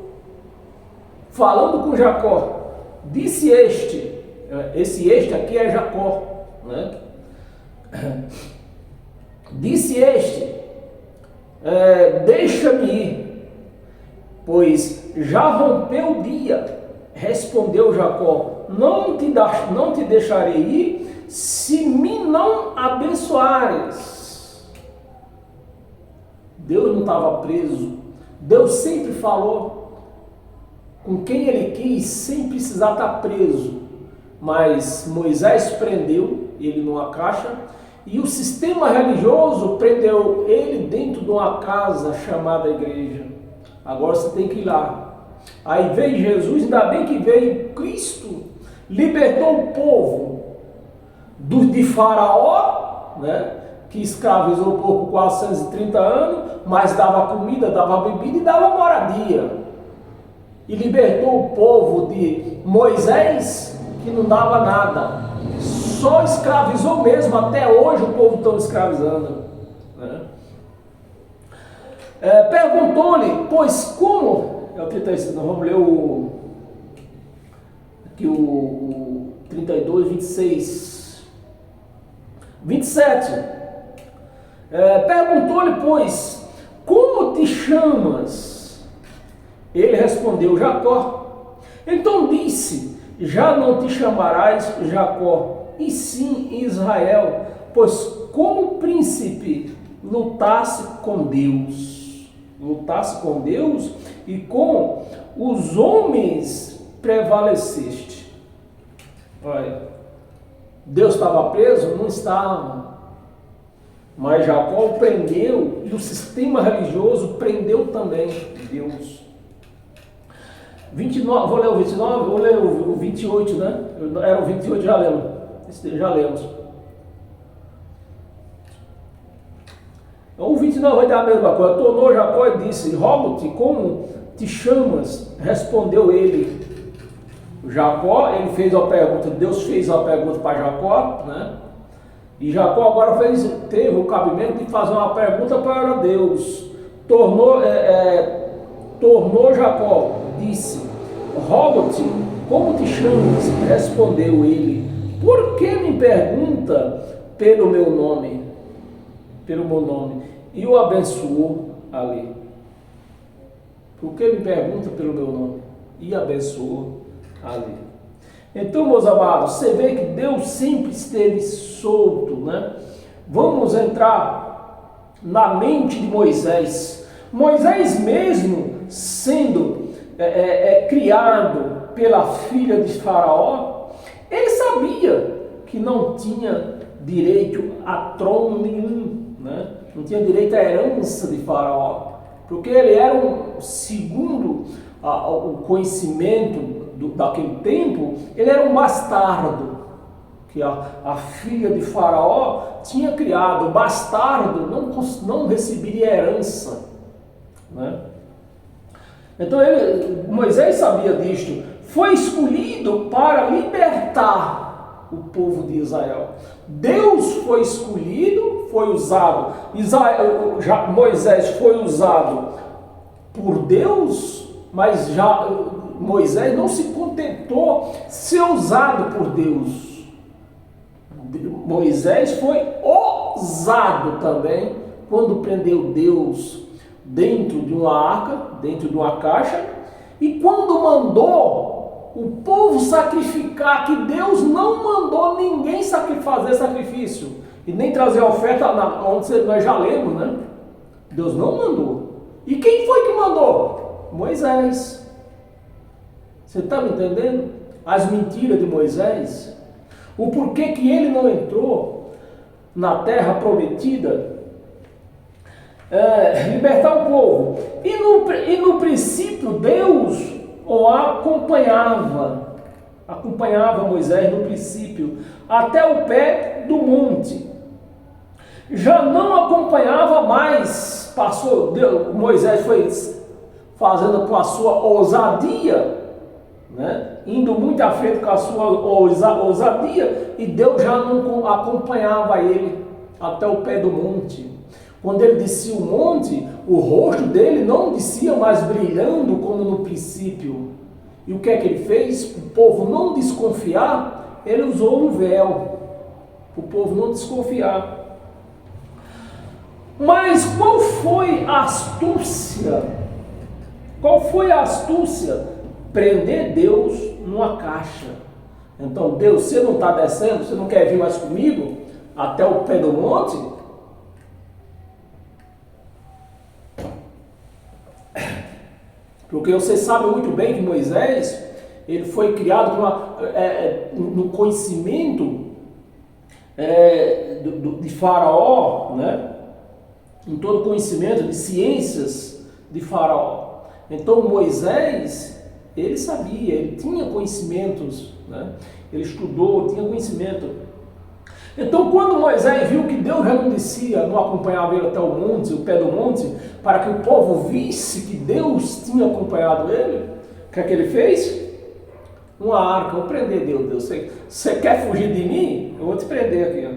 falando com Jacó. Disse esse aqui é Jacó, né? Disse este, deixa-me ir, pois já rompeu o dia. Respondeu Jacó, não te deixarei ir, se me não abençoares. Deus não estava preso. Deus sempre falou com quem ele quis, sem precisar estar preso. Mas Moisés prendeu ele numa caixa, e o sistema religioso prendeu ele dentro de uma casa chamada igreja. Agora você tem que ir lá. Aí veio Jesus, ainda bem que veio Cristo, libertou o povo de Faraó, né, que escravizou o povo por 430 anos, mas dava comida, dava bebida e dava moradia. E libertou o povo de Moisés, que não dava nada. Só escravizou mesmo, até hoje o povo está escravizando, né? Perguntou-lhe, pois como... É o 36, nós vamos ler o 32, 26, 27. Perguntou-lhe, pois, como te chamas? Ele respondeu, Jacó. Então disse, já não te chamarás Jacó, e sim Israel, pois como príncipe lutasse com Deus e com os homens prevaleceste. Olha, Deus estava preso? Não estava. Mas Jacó o prendeu, e o sistema religioso prendeu também Deus. 29, vou ler o 29, vou ler o 28, né? Era o 28, já lemos. O 29 vai dar a mesma coisa. Tornou Jacó e disse, rogo-te, como te chamas? Respondeu ele. Jacó, ele fez a pergunta, Deus fez a pergunta para Jacó, né? E Jacó agora teve o cabimento de fazer uma pergunta para Deus. Tornou Jacó, disse, rogo-te, como te chamas? Respondeu ele, por que me pergunta pelo meu nome? E o abençoou ali. Por que me pergunta pelo meu nome? E abençoou ali. Então, meus amados, você vê que Deus sempre esteve solto, né? Vamos entrar na mente de Moisés. Moisés mesmo sendo criado pela filha de Faraó, ele sabia que não tinha direito a trono nenhum, né? Não tinha direito à herança de Faraó, porque ele era segundo o conhecimento daquele tempo, ele era um bastardo, que a filha de Faraó tinha criado. O bastardo não receberia herança, né? Então Moisés sabia disto, foi escolhido para libertar o povo de Israel. Deus foi escolhido, foi usado. Moisés foi usado por Deus, mas já Moisés não se contentou ser usado por Deus. Moisés foi ousado também quando prendeu Deus dentro de uma arca, dentro de uma caixa, e quando mandou o povo sacrificar, que Deus não mandou ninguém fazer sacrifício e nem trazer oferta, onde nós já lemos, né? Deus não mandou. E quem foi que mandou? Moisés. Você está me entendendo? As mentiras de Moisés, o porquê que ele não entrou na terra prometida, libertar o povo. E no princípio Deus o acompanhava Moisés no princípio, até o pé do monte. Já não acompanhava mais, Moisés foi fazendo com a sua ousadia, né? Indo muito à frente com a sua ousadia, e Deus já não acompanhava ele até o pé do monte. Quando ele descia o monte, o rosto dele não descia mais brilhando como no princípio. E o que é que ele fez? O povo não desconfiar, ele usou um véu. o povo não desconfiar. Mas qual foi a astúcia? Qual foi a astúcia? Prender Deus numa caixa. Então, Deus, você não está descendo? Você não quer vir mais comigo até o pé do monte? Porque você sabe muito bem que Moisés, ele foi criado no conhecimento de Faraó, né? Em todo conhecimento de ciências de Faraó. Então Moisés, ele sabia, ele tinha conhecimentos, né? Ele estudou, tinha conhecimento. Então quando Moisés viu que Deus já não descia, não acompanhava ele até o monte, o pé do monte, para que o povo visse que Deus tinha acompanhado ele, o que é que ele fez? Uma arca. Vou prender Deus. Você quer fugir de mim? Eu vou te prender aqui. Ó.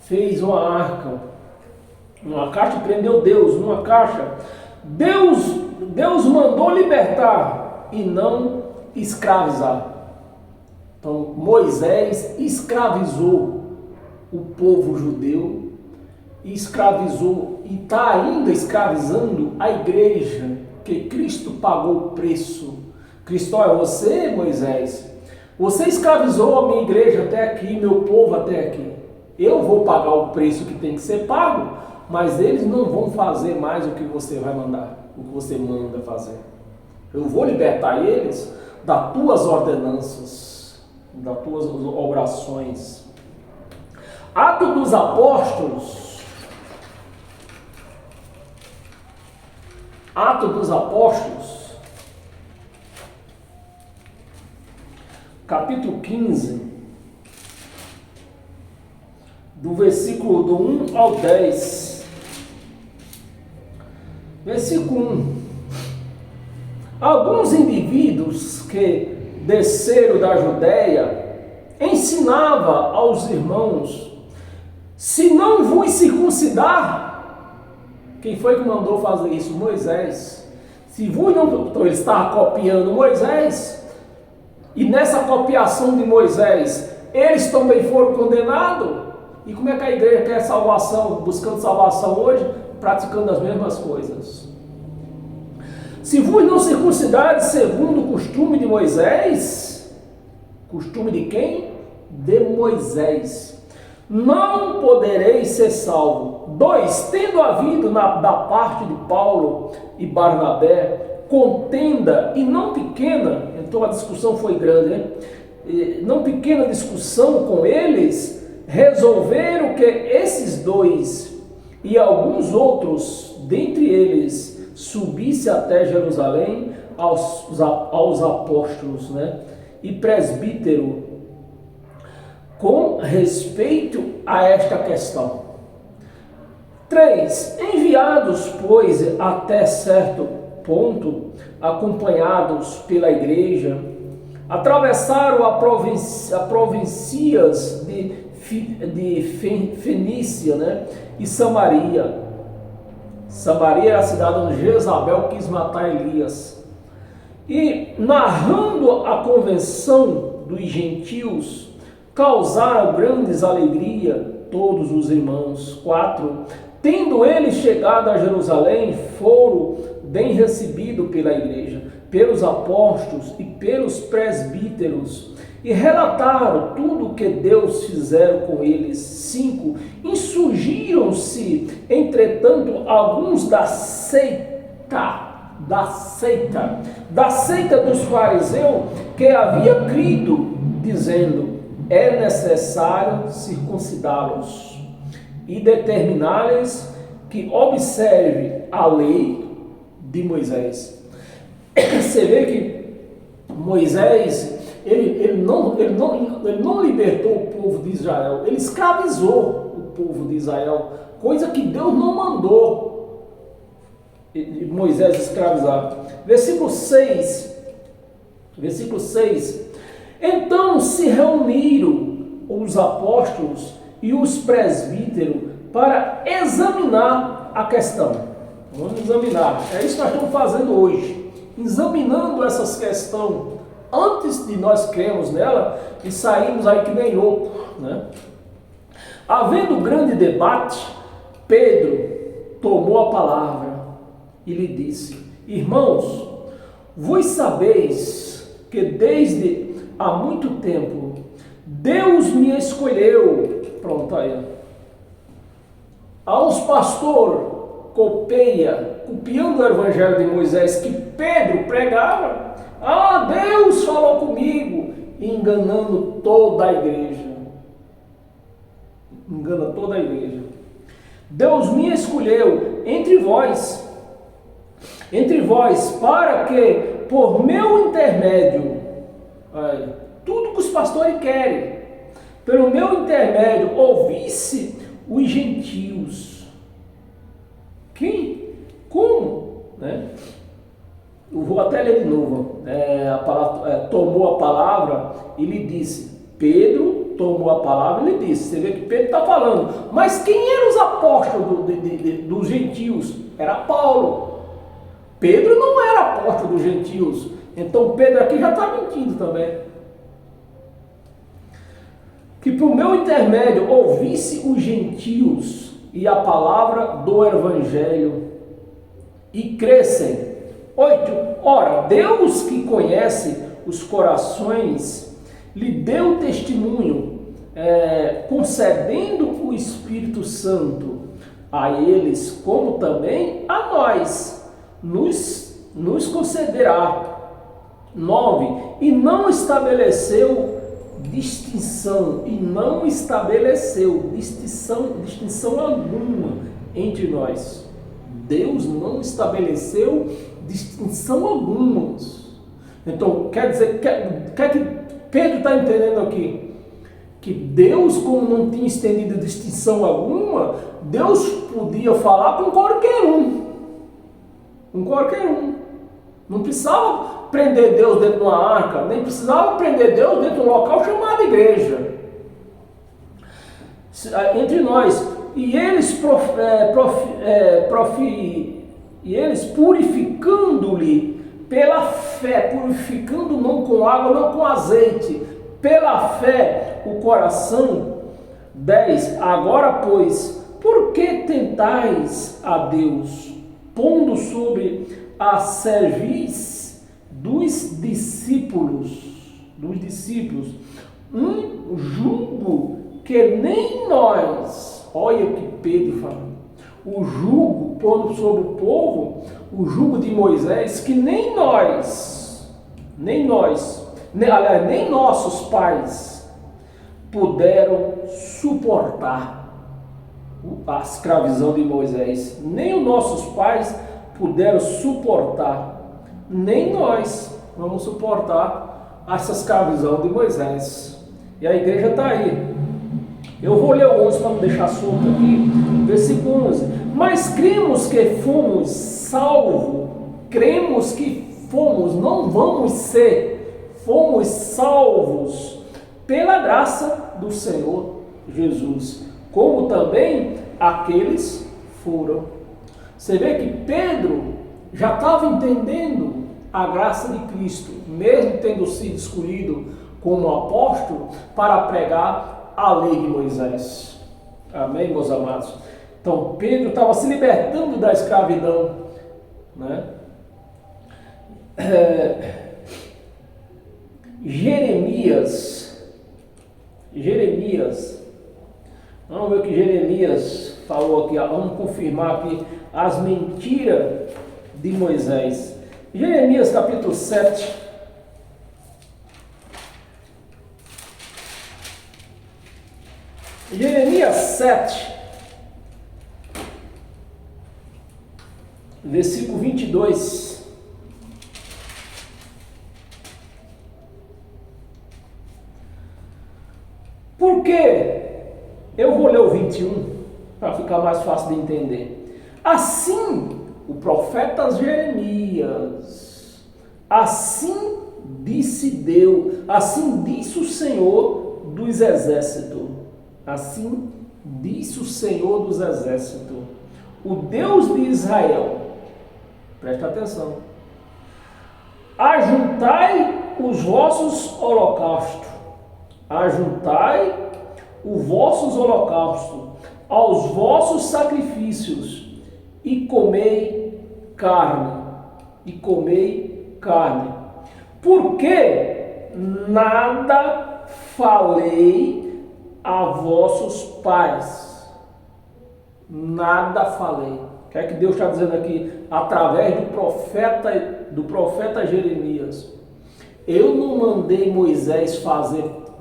Fez uma arca, uma caixa, e prendeu Deus numa caixa. Deus mandou libertar e não escravizar. Então Moisés escravizou o povo judeu, escravizou e está ainda escravizando a igreja, que Cristo pagou o preço. Cristo, é você, Moisés, você escravizou a minha igreja até aqui, meu povo até aqui. Eu vou pagar o preço que tem que ser pago, mas eles não vão fazer mais o que você vai mandar, o que você manda fazer. Eu vou libertar eles das tuas ordenanças, das tuas orações. Atos dos Apóstolos. Atos dos Apóstolos, capítulo 15, do versículo do 1 ao 10. Versículo 1. Alguns indivíduos que desceram da Judéia ensinava aos irmãos: se não vos circuncidar. Quem foi que mandou fazer isso? Moisés. Se vos não... Então ele estava copiando Moisés, e nessa copiação de Moisés eles também foram condenados. E como é que a igreja quer salvação, buscando salvação hoje? Praticando as mesmas coisas. Se vos não circuncidardes segundo o costume de Moisés, costume de quem? De Moisés, não podereis ser salvo. 2. Tendo havido da parte de Paulo e Barnabé contenda, e não pequena, então a discussão foi grande, né? Não pequena discussão com eles, resolveram que esses dois e alguns outros dentre eles subisse até Jerusalém aos apóstolos, né? E presbítero, com respeito a esta questão. 3. Enviados, pois, até certo ponto, acompanhados pela igreja, atravessaram a províncias de Fenícia, né? E Samaria. Samaria era a cidade onde Jezabel quis matar Elias. E narrando a convenção dos gentios, causaram grandes alegria todos os irmãos. 4. Tendo eles chegado a Jerusalém, foram bem recebidos pela igreja, pelos apóstolos e pelos presbíteros, e relataram tudo o que Deus fizeram com eles. 5. Insurgiram-se, entretanto, alguns da seita dos fariseus, que havia crido, dizendo: é necessário circuncidá-los e determinar-lhes que observe a lei de Moisés. Você vê que Moisés, ele não libertou o povo de Israel, ele escravizou o povo de Israel, coisa que Deus não mandou Moisés escravizar. Versículo 6. Então se reuniram os apóstolos e os presbíteros para examinar a questão. Vamos examinar. É isso que nós estamos fazendo hoje. Examinando essas questões antes de nós crermos nela e sairmos aí que nem louco, né? Havendo grande debate, Pedro tomou a palavra e lhe disse: Irmãos, vós sabeis que desde há muito tempo Deus me escolheu. Pronto, aí. Aos pastor copiando o evangelho de Moisés que Pedro pregava. Deus falou comigo, enganando toda a igreja. Engana toda a igreja. Deus me escolheu entre vós, para que, por meu intermédio, tudo que os pastores querem, pelo meu intermédio, ouvisse os gentios. Quem? Como? Eu vou até ler de novo. Tomou a palavra e lhe disse. Pedro tomou a palavra e lhe disse. Você vê que Pedro está falando. Mas quem eram os apóstolos dos gentios? Era Paulo. Pedro não era apóstolo dos gentios. Então Pedro aqui já está mentindo também. Que por meu intermédio ouvisse os gentios e a palavra do evangelho e crescem. 8. Ora, Deus que conhece os corações lhe deu testemunho, concedendo o Espírito Santo a eles, como também a nós, nos concederá. 9. E não estabeleceu distinção alguma entre nós. Deus não estabeleceu distinção alguma. Então, quer dizer, que Pedro está entendendo aqui? Que Deus, como não tinha estendido distinção alguma, Deus podia falar com qualquer um. Com qualquer um. Não precisava prender Deus dentro de uma arca, nem precisava prender Deus dentro de um local chamado igreja. Entre nós. E eles purificando-lhe pela fé, purificando não com água, não com azeite, pela fé o coração. 10. Agora, pois, por que tentais a Deus, pondo sobre a cerviz dos discípulos, um jugo que nem nós, olha o que Pedro fala, o jugo pondo sobre o povo, o jugo de Moisés, que nem nossos pais puderam suportar a escravidão de Moisés, nem os nossos pais puderam suportar, nem nós vamos suportar essa escravidão de Moisés. E a igreja está aí. Eu vou ler o 11 para não deixar solto aqui, versículo 11. Mas cremos que fomos salvos, não vamos ser, fomos salvos pela graça do Senhor Jesus, como também aqueles foram. Você vê que Pedro já estava entendendo a graça de Cristo, mesmo tendo sido escolhido como apóstolo para pregar a lei de Moisés. Amém, meus amados? Então Pedro estava se libertando da escravidão, né? Jeremias, vamos ver o que Jeremias falou aqui, vamos confirmar aqui as mentiras de Moisés. Jeremias capítulo 7. Jeremias 7, versículo 22. Por quê? Eu vou ler o 21 para ficar mais fácil de entender. Assim, o profeta Jeremias, assim disse Deus, assim disse o Senhor dos exércitos. Assim disse o Senhor dos exércitos, o Deus de Israel. Presta atenção. Ajuntai os vossos holocaustos, ajuntai os vossos holocaustos, aos vossos sacrifícios, e comei carne, porque nada falei a vossos pais, nada falei. O que é que Deus está dizendo aqui? Através do profeta Jeremias. Eu não mandei Moisés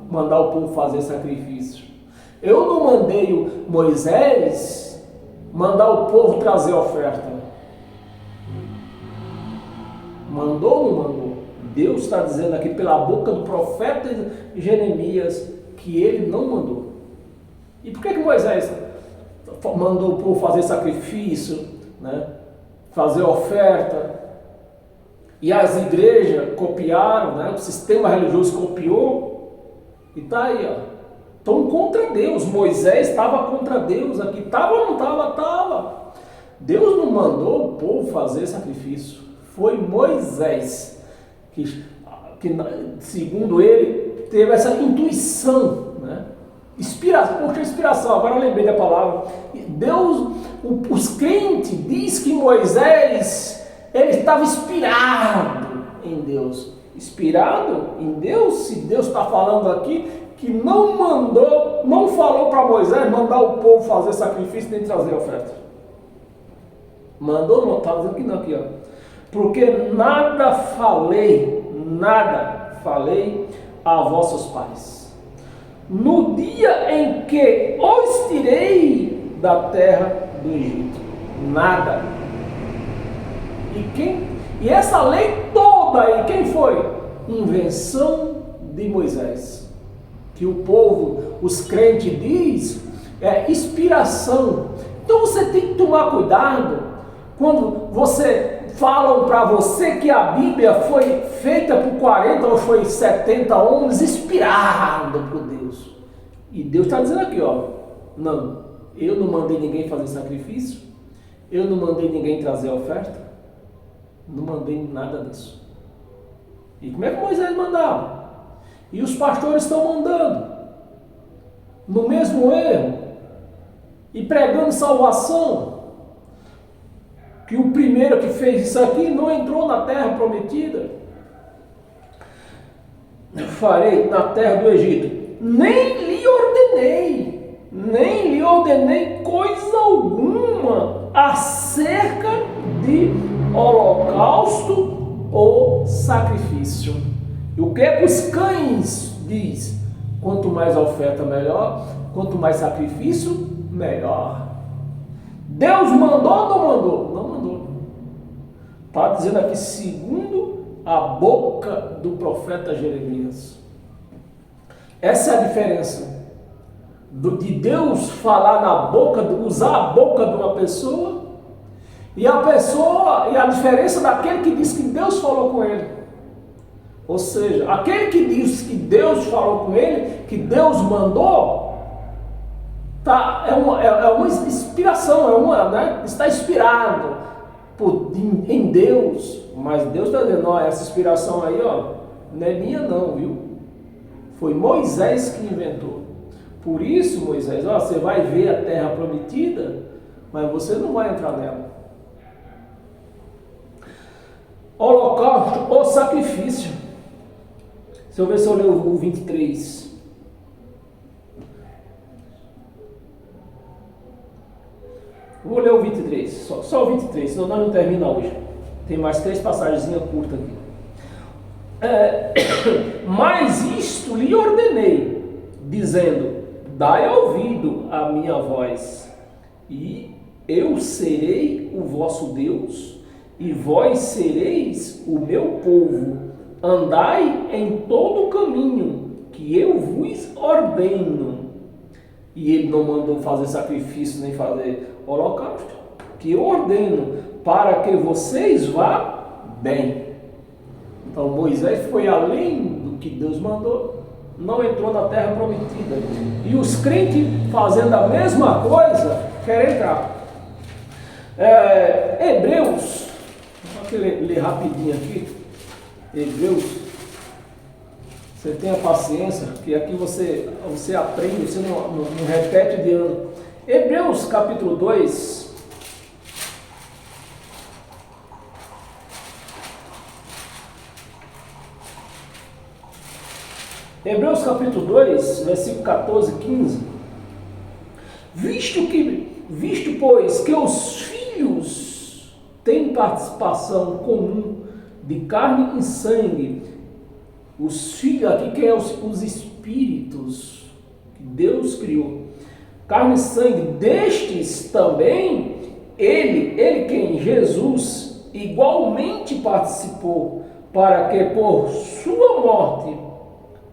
mandar o povo fazer sacrifício. Eu não mandei Moisés mandar o povo trazer oferta. Mandou ou não mandou? Deus está dizendo aqui pela boca do profeta Jeremias que ele não mandou. E por que Moisés mandou o povo fazer sacrifício, né? Fazer oferta? E as igrejas copiaram, né? O sistema religioso copiou. E está aí, ó. Estão contra Deus. Moisés estava contra Deus aqui. Estava ou não estava? Estava. Deus não mandou o povo fazer sacrifício. Foi Moisés que segundo ele, teve essa intuição, né? Inspiração. Agora eu lembrei da palavra. Deus, os crentes diz que Moisés, ele estava inspirado em Deus. Inspirado em Deus? Se Deus está falando aqui que não falou para Moisés mandar o povo fazer sacrifício nem trazer oferta. Mandou, não, está dizendo que não aqui, ó. Porque nada falei a vossos pais, no dia em que os tirei da terra do Egito. Nada. E essa lei toda aí, quem foi? Invenção de Moisés. Que o povo, os crentes diz, é inspiração. Então você tem que tomar cuidado quando falam para você que a Bíblia foi feita por 40 ou foi 70 homens inspirados por Deus. E Deus está dizendo aqui, ó, não, eu não mandei ninguém fazer sacrifício, eu não mandei ninguém trazer oferta, não mandei nada disso. E como é que Moisés mandava? E os pastores estão mandando no mesmo erro e pregando salvação. Que o primeiro que fez isso aqui não entrou na terra prometida. Farei na terra do Egito. Nem lhe ordenei coisa alguma acerca de holocausto ou sacrifício. E o que é que os cães diz? Quanto mais oferta, melhor. Quanto mais sacrifício, melhor. Deus mandou ou não mandou? Não mandou. Está dizendo aqui, segundo a boca do profeta Jeremias. Essa é a diferença de Deus falar na boca, usar a boca de uma pessoa, e a diferença daquele que diz que Deus falou com ele. Ou seja, aquele que diz que Deus falou com ele, que Deus mandou, é uma inspiração, né? Está inspirado em Deus, mas Deus está dizendo, ó, essa inspiração aí, ó, não é minha não, viu? Foi Moisés que inventou. Por isso, Moisés, ó, você vai ver a terra prometida, mas você não vai entrar nela. Holocausto ou sacrifício. Deixa eu ver se eu leio o 23. Vou ler o 23, só o 23, senão nós não termina hoje. Tem mais 3 passagens curtas aqui. Mas isto lhe ordenei, dizendo, dai ouvido à minha voz, e eu serei o vosso Deus, e vós sereis o meu povo. Andai em todo o caminho que eu vos ordeno. E ele não mandou fazer sacrifício nem fazer holocausto, que eu ordeno para que vocês vá bem. Então Moisés foi além do que Deus mandou, não entrou na terra prometida. E os crentes fazendo a mesma coisa, querem entrar. Hebreus, vou ler rapidinho aqui. Hebreus, Você tenha paciência, que aqui você aprende, você não repete de ano. Hebreus capítulo 2. Hebreus capítulo 2, versículo 14 e 15. Visto, pois, que os filhos têm participação comum de carne e sangue, os filhos, aqui que é os espíritos que Deus criou, carne e sangue, destes também, ele quem? Jesus, igualmente participou, para que por sua morte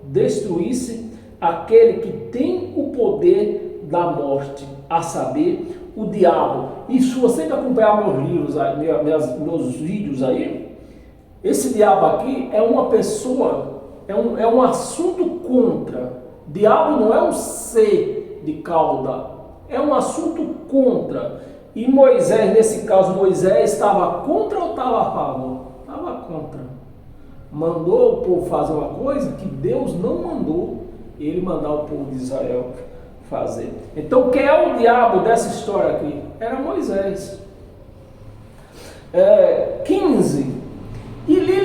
destruísse aquele que tem o poder da morte, a saber, o diabo. E se você acompanhar meus livros, meus vídeos aí, esse diabo aqui é uma pessoa, é um assunto contra. Diabo não é um ser de cauda, é um assunto contra. E Moisés, nesse caso, Moisés estava contra ou estava a favor? Estava contra. Mandou o povo fazer uma coisa que Deus não mandou ele mandar o povo de Israel fazer. Então, quem é o diabo dessa história aqui? Era Moisés. 15. E lhe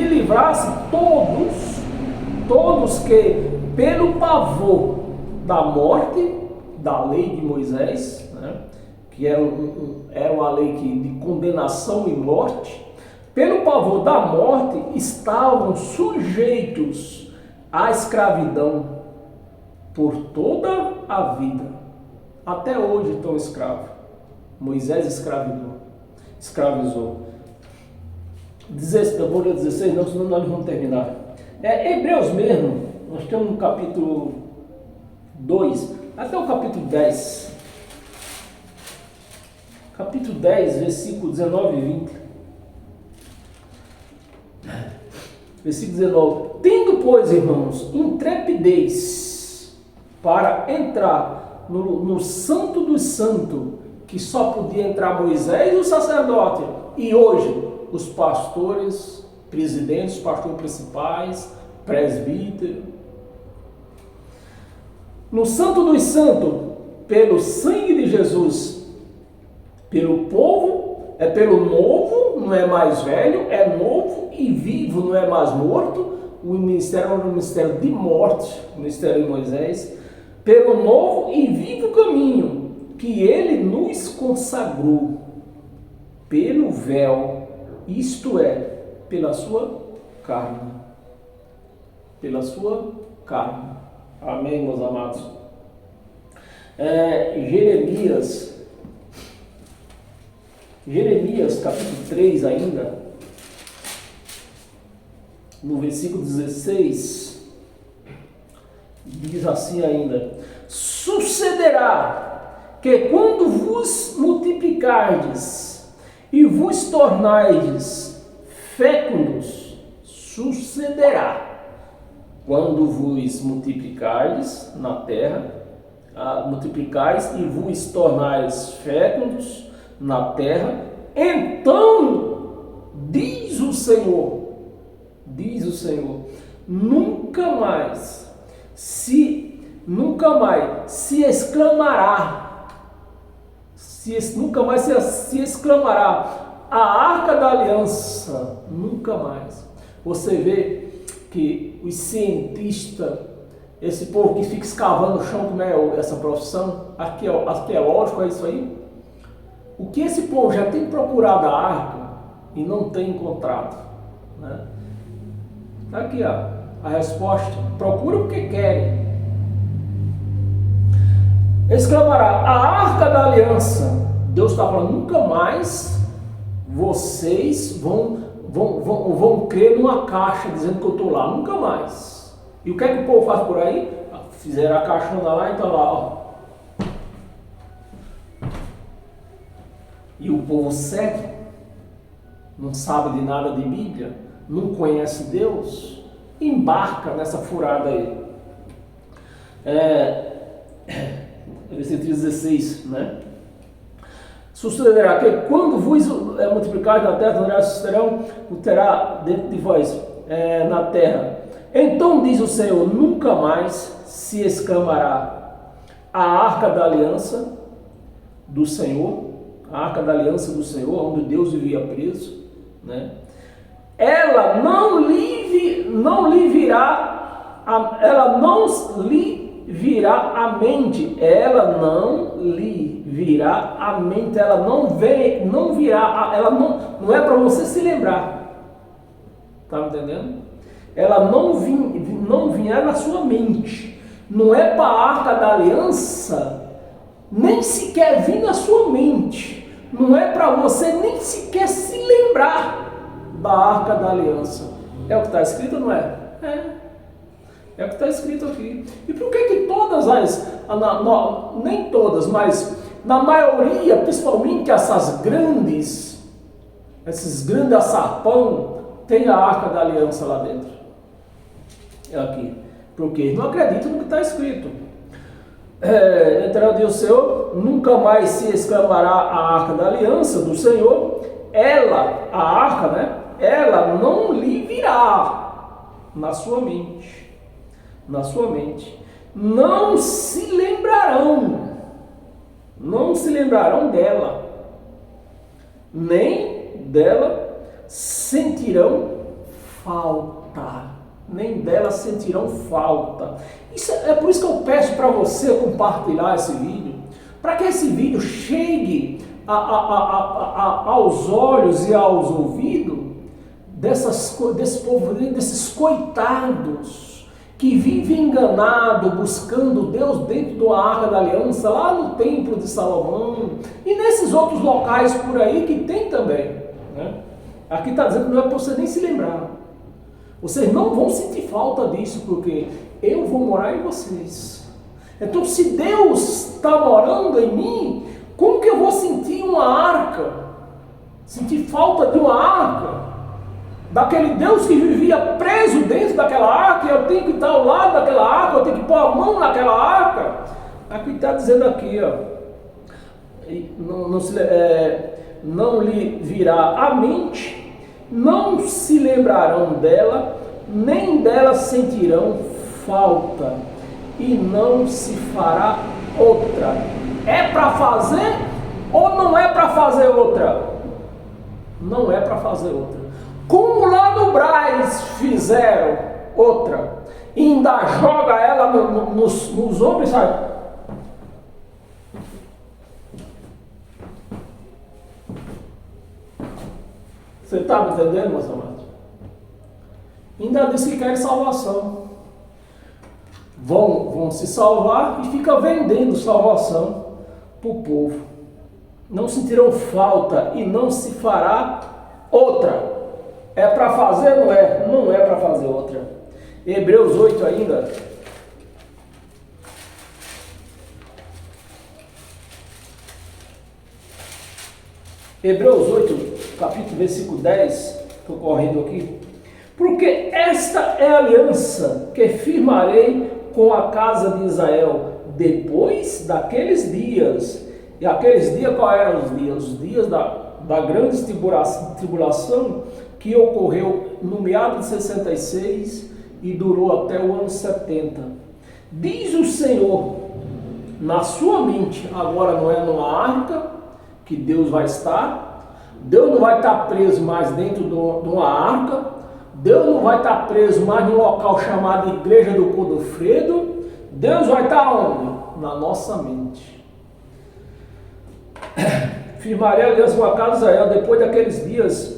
livrasse todos que, pelo pavor da morte, da lei de Moisés, né, que era uma lei de condenação e morte, pelo pavor da morte, estavam sujeitos à escravidão por toda a vida. Até hoje estão escravos. Moisés escravizou. Eu vou ler 16, não, senão nós vamos terminar. Hebreus mesmo, nós temos no capítulo 2, até o capítulo 10. Capítulo 10, versículo 19 e 20. Versículo 19. Tendo, pois, irmãos, intrepidez para entrar no Santo dos Santos, que só podia entrar Moisés e o sacerdote, e hoje os pastores, presidentes, pastores principais, presbíteros. No Santo dos Santos, pelo sangue de Jesus, pelo povo, pelo novo, não é mais velho, é novo e vivo, não é mais morto. O ministério era um ministério de morte, o ministério de Moisés, pelo novo e vivo caminho que ele nos consagrou, pelo véu, isto é, pela sua carne. Pela sua carne. Amém, meus amados? Jeremias capítulo 3 ainda, no versículo 16, diz assim ainda: sucederá que quando vos multiplicardes e vos tornardes fecundos, sucederá, quando vos multiplicardes na terra, multiplicais e vos tornardes fecundos na terra, então diz o Senhor, nunca mais se exclamará, se exclamará a arca da aliança, nunca mais. Você vê que os cientistas, esse povo que fica escavando o chão, como é essa profissão, arqueológico, é isso aí. O que esse povo já tem procurado a arca e não tem encontrado, né? Tá aqui, ó, a resposta: procura porque querem. Exclamará a arca da aliança. Deus está falando: nunca mais vocês vão crer numa caixa dizendo que eu estou lá, nunca mais. E o que é que o povo faz por aí? Fizeram a caixona lá e está lá, ó. E o povo cego, não sabe de nada de Bíblia, não conhece Deus, embarca nessa furada aí. Versículo 16, né? Sucederá que quando vos multiplicardes na terra, sucederão, terá dentro de vós na terra. Então diz o Senhor, nunca mais se escamará a arca da aliança do Senhor, a arca da aliança do Senhor, onde Deus vivia preso, né? Ela não lhe virá a mente, ela não virá, ela não é para você se lembrar, tá me entendendo? Ela não virá na sua mente, não é para a arca da aliança, nem sequer vir na sua mente, não é para você nem sequer se lembrar da arca da aliança. É o que está escrito, não é? É o que está escrito aqui. E por que todas nem todas, mas na maioria, principalmente esses grandes açapão, tem a arca da aliança lá dentro? É aqui. Porque eles não acreditam no que está escrito. Então diz o Senhor, nunca mais se escamará a arca da aliança do Senhor. Ela, a arca, né? Ela não lhe virá na sua mente. Na sua mente. Não se lembrarão dela, nem dela sentirão falta. É por isso que eu peço para você compartilhar esse vídeo, para que esse vídeo chegue aos olhos e aos ouvidos desse povo, desses coitados que vivem enganado, buscando Deus dentro da arca da aliança, lá no templo de Salomão e nesses outros locais por aí que tem também, né? Aqui está dizendo que não é para você nem se lembrar. Vocês não vão sentir falta disso, porque eu vou morar em vocês. Então, se Deus está morando em mim, como que eu vou sentir uma arca? Sentir falta de uma arca? Daquele Deus que vivia preso dentro daquela arca, eu tenho que estar ao lado daquela arca, eu tenho que pôr a mão naquela arca. Aqui está dizendo aqui, ó, não lhe virá a mente, não se lembrarão dela, nem dela sentirão falta, e não se fará outra. É para fazer ou não é para fazer outra? Não é para fazer outra. Como lá no Brás fizeram outra, e ainda joga ela nos ombros, sabe? Você está me entendendo, meus amados? Ainda diz que querem salvação. Vão se salvar e fica vendendo salvação para o povo. Não sentirão falta e não se fará outra. É para fazer? Não é. Não é para fazer outra. Hebreus 8 ainda. Hebreus 8, capítulo, versículo 10. Estou correndo aqui. Porque esta é a aliança que firmarei com a casa de Israel depois daqueles dias. E aqueles dias, quais eram os dias? Os dias da grande tribulação que ocorreu no meado de 66 e durou até o ano 70. Diz o Senhor, na sua mente, agora não é numa arca que Deus vai estar, Deus não vai estar preso mais dentro de uma arca, Deus não vai estar preso mais num local chamado Igreja do Godofredo, Deus vai estar onde? Na nossa mente. Firmarei aliança com a casa de Israel depois daqueles dias,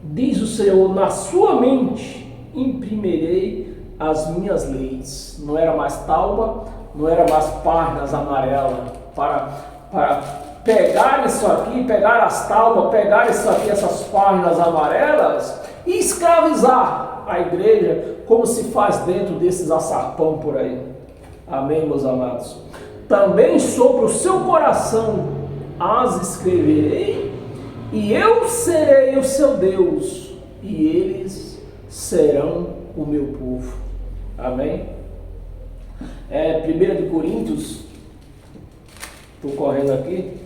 diz o Senhor, na sua mente imprimirei as minhas leis. Não era mais talba, não era mais páginas amarelas para pegar isso aqui, pegar as taubas, pegar isso aqui, essas páginas amarelas e escravizar a igreja como se faz dentro desses açapão por aí. Amém, meus amados? Também sobre o seu coração as escreverei, e eu serei o seu Deus, e eles serão o meu povo. Amém? 1 de Coríntios, estou correndo aqui.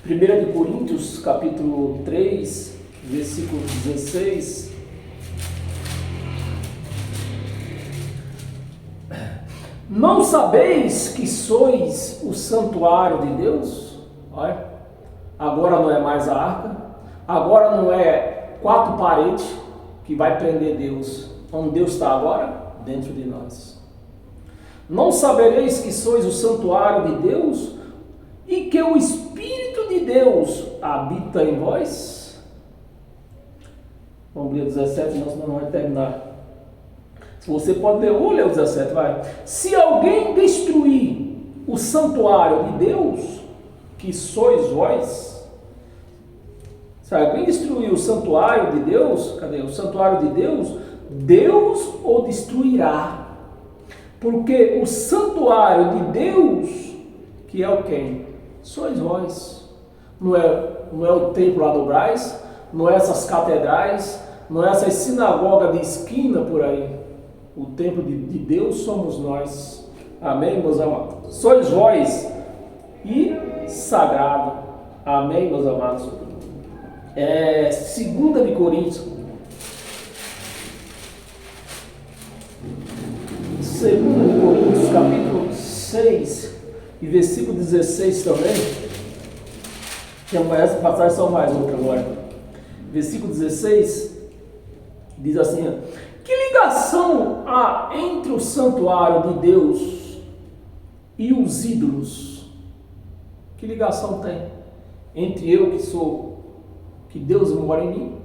1 de Coríntios, capítulo 3, versículo 16. Não sabeis que sois o santuário de Deus? Olha, agora não é mais a arca, agora não é 4 paredes que vai prender Deus. Onde Deus está agora? Dentro de nós. Não sabereis que sois o santuário de Deus e que o Espírito de Deus habita em vós? Vamos ler o 17, senão não vai terminar. Se você pode ler, ou ler o 17, vai. Se alguém destruir o santuário de Deus, que sois vós, se alguém destruir o santuário de Deus, cadê? O santuário de Deus, Deus o destruirá. Porque o santuário de Deus, que é o quem? Sois vós. Não é o templo lá do Brás, não é essas catedrais, não é essas sinagogas de esquina por aí. O templo de Deus somos nós. Amém, meus amados? Sois vós e sagrado. Amém, meus amados? 2 de Coríntios. 2 de Coríntios, capítulo 6 e versículo 16 também. Essa passagem só mais outra agora. Versículo 16 diz assim: que ligação há entre o santuário de Deus e os ídolos? Que ligação tem entre eu que Deus mora em mim,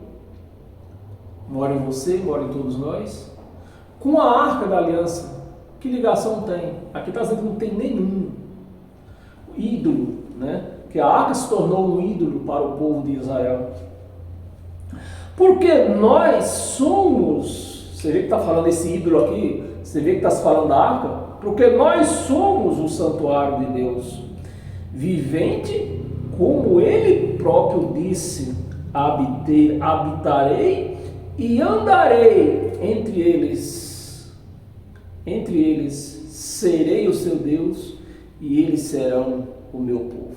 mora em você, mora em todos nós, com a arca da aliança? Que ligação tem? Aqui está dizendo que não tem nenhum ídolo, né? Que a arca se tornou um ídolo para o povo de Israel. Porque nós somos, você vê que está falando esse ídolo aqui, você vê que está se falando da arca, porque nós somos o santuário de Deus, vivente, como Ele próprio disse: habitarei e andarei entre eles, serei o seu Deus e eles serão o meu povo.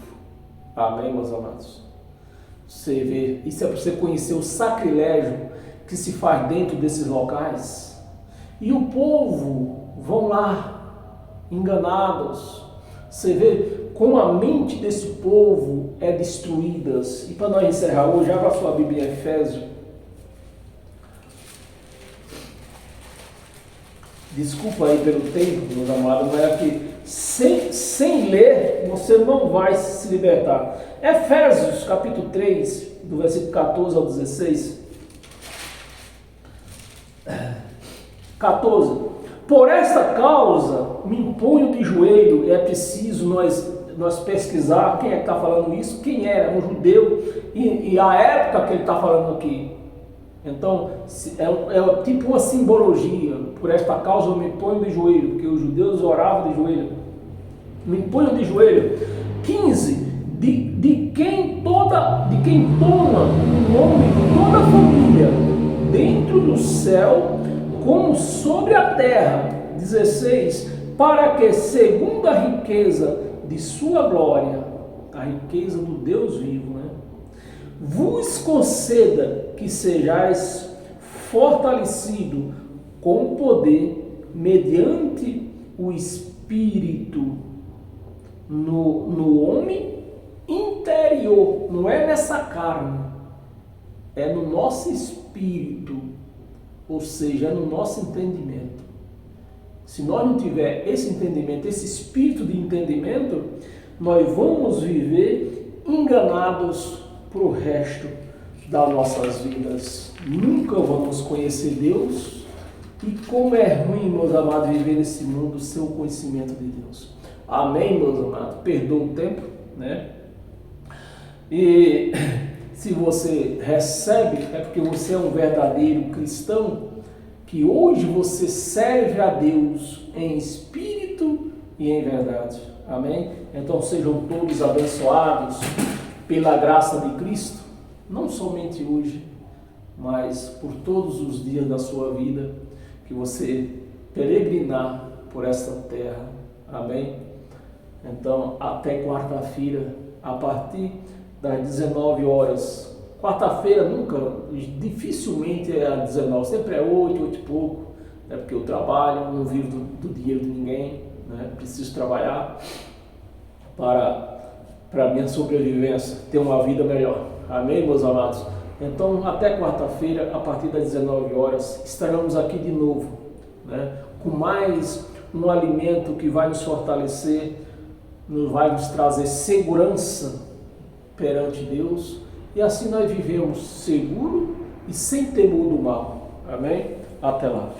Amém, meus amados? Você vê, isso é para você conhecer o sacrilégio que se faz dentro desses locais. E o povo vão lá, enganados. Você vê como a mente desse povo é destruída. E para nós encerrar hoje, abra a sua Bíblia em Efésios. Desculpa aí pelo tempo, meus amados, mas é que sem ler você não vai se libertar. Efésios capítulo 3, do versículo 14 ao 16. 14. Por esta causa me imponho de joelho, e é preciso nós pesquisar quem é que está falando isso, quem era, um judeu, e a época que ele está falando aqui. Então, é tipo uma simbologia. Por esta causa eu me ponho de joelho, porque os judeus oravam de joelho. Me ponho de joelho. 15. De quem toma o nome de toda a família, dentro do céu, como sobre a terra. 16. Para que, segundo a riqueza de sua glória, a riqueza do Deus vivo, né? Vos conceda que sejais fortalecido com poder mediante o Espírito no homem interior. Não é nessa carne, é no nosso espírito, ou seja, é no nosso entendimento. Se nós não tiver esse entendimento, esse espírito de entendimento, nós vamos viver enganados para o resto das nossas vidas. Nunca vamos conhecer Deus. E como é ruim, meus amados, viver nesse mundo sem o conhecimento de Deus. Amém, meus amados? Perdoa o tempo, né? E se você recebe, é porque você é um verdadeiro cristão, que hoje você serve a Deus em espírito e em verdade. Amém? Então sejam todos abençoados pela graça de Cristo, não somente hoje, mas por todos os dias da sua vida, que você peregrinar por esta terra. Amém? Então, até quarta-feira, a partir das 19 horas, Quarta-feira nunca, dificilmente é às 19, sempre é 8, 8 e pouco, né? Porque eu trabalho, não vivo do dinheiro de ninguém, né? Preciso trabalhar para a minha sobrevivência, ter uma vida melhor. Amém, meus amados? Então, até quarta-feira, a partir das 19 horas, estaremos aqui de novo, né? Com mais um alimento que vai nos fortalecer, vai nos trazer segurança perante Deus, e assim nós vivemos seguro e sem temor do mal. Amém? Até lá.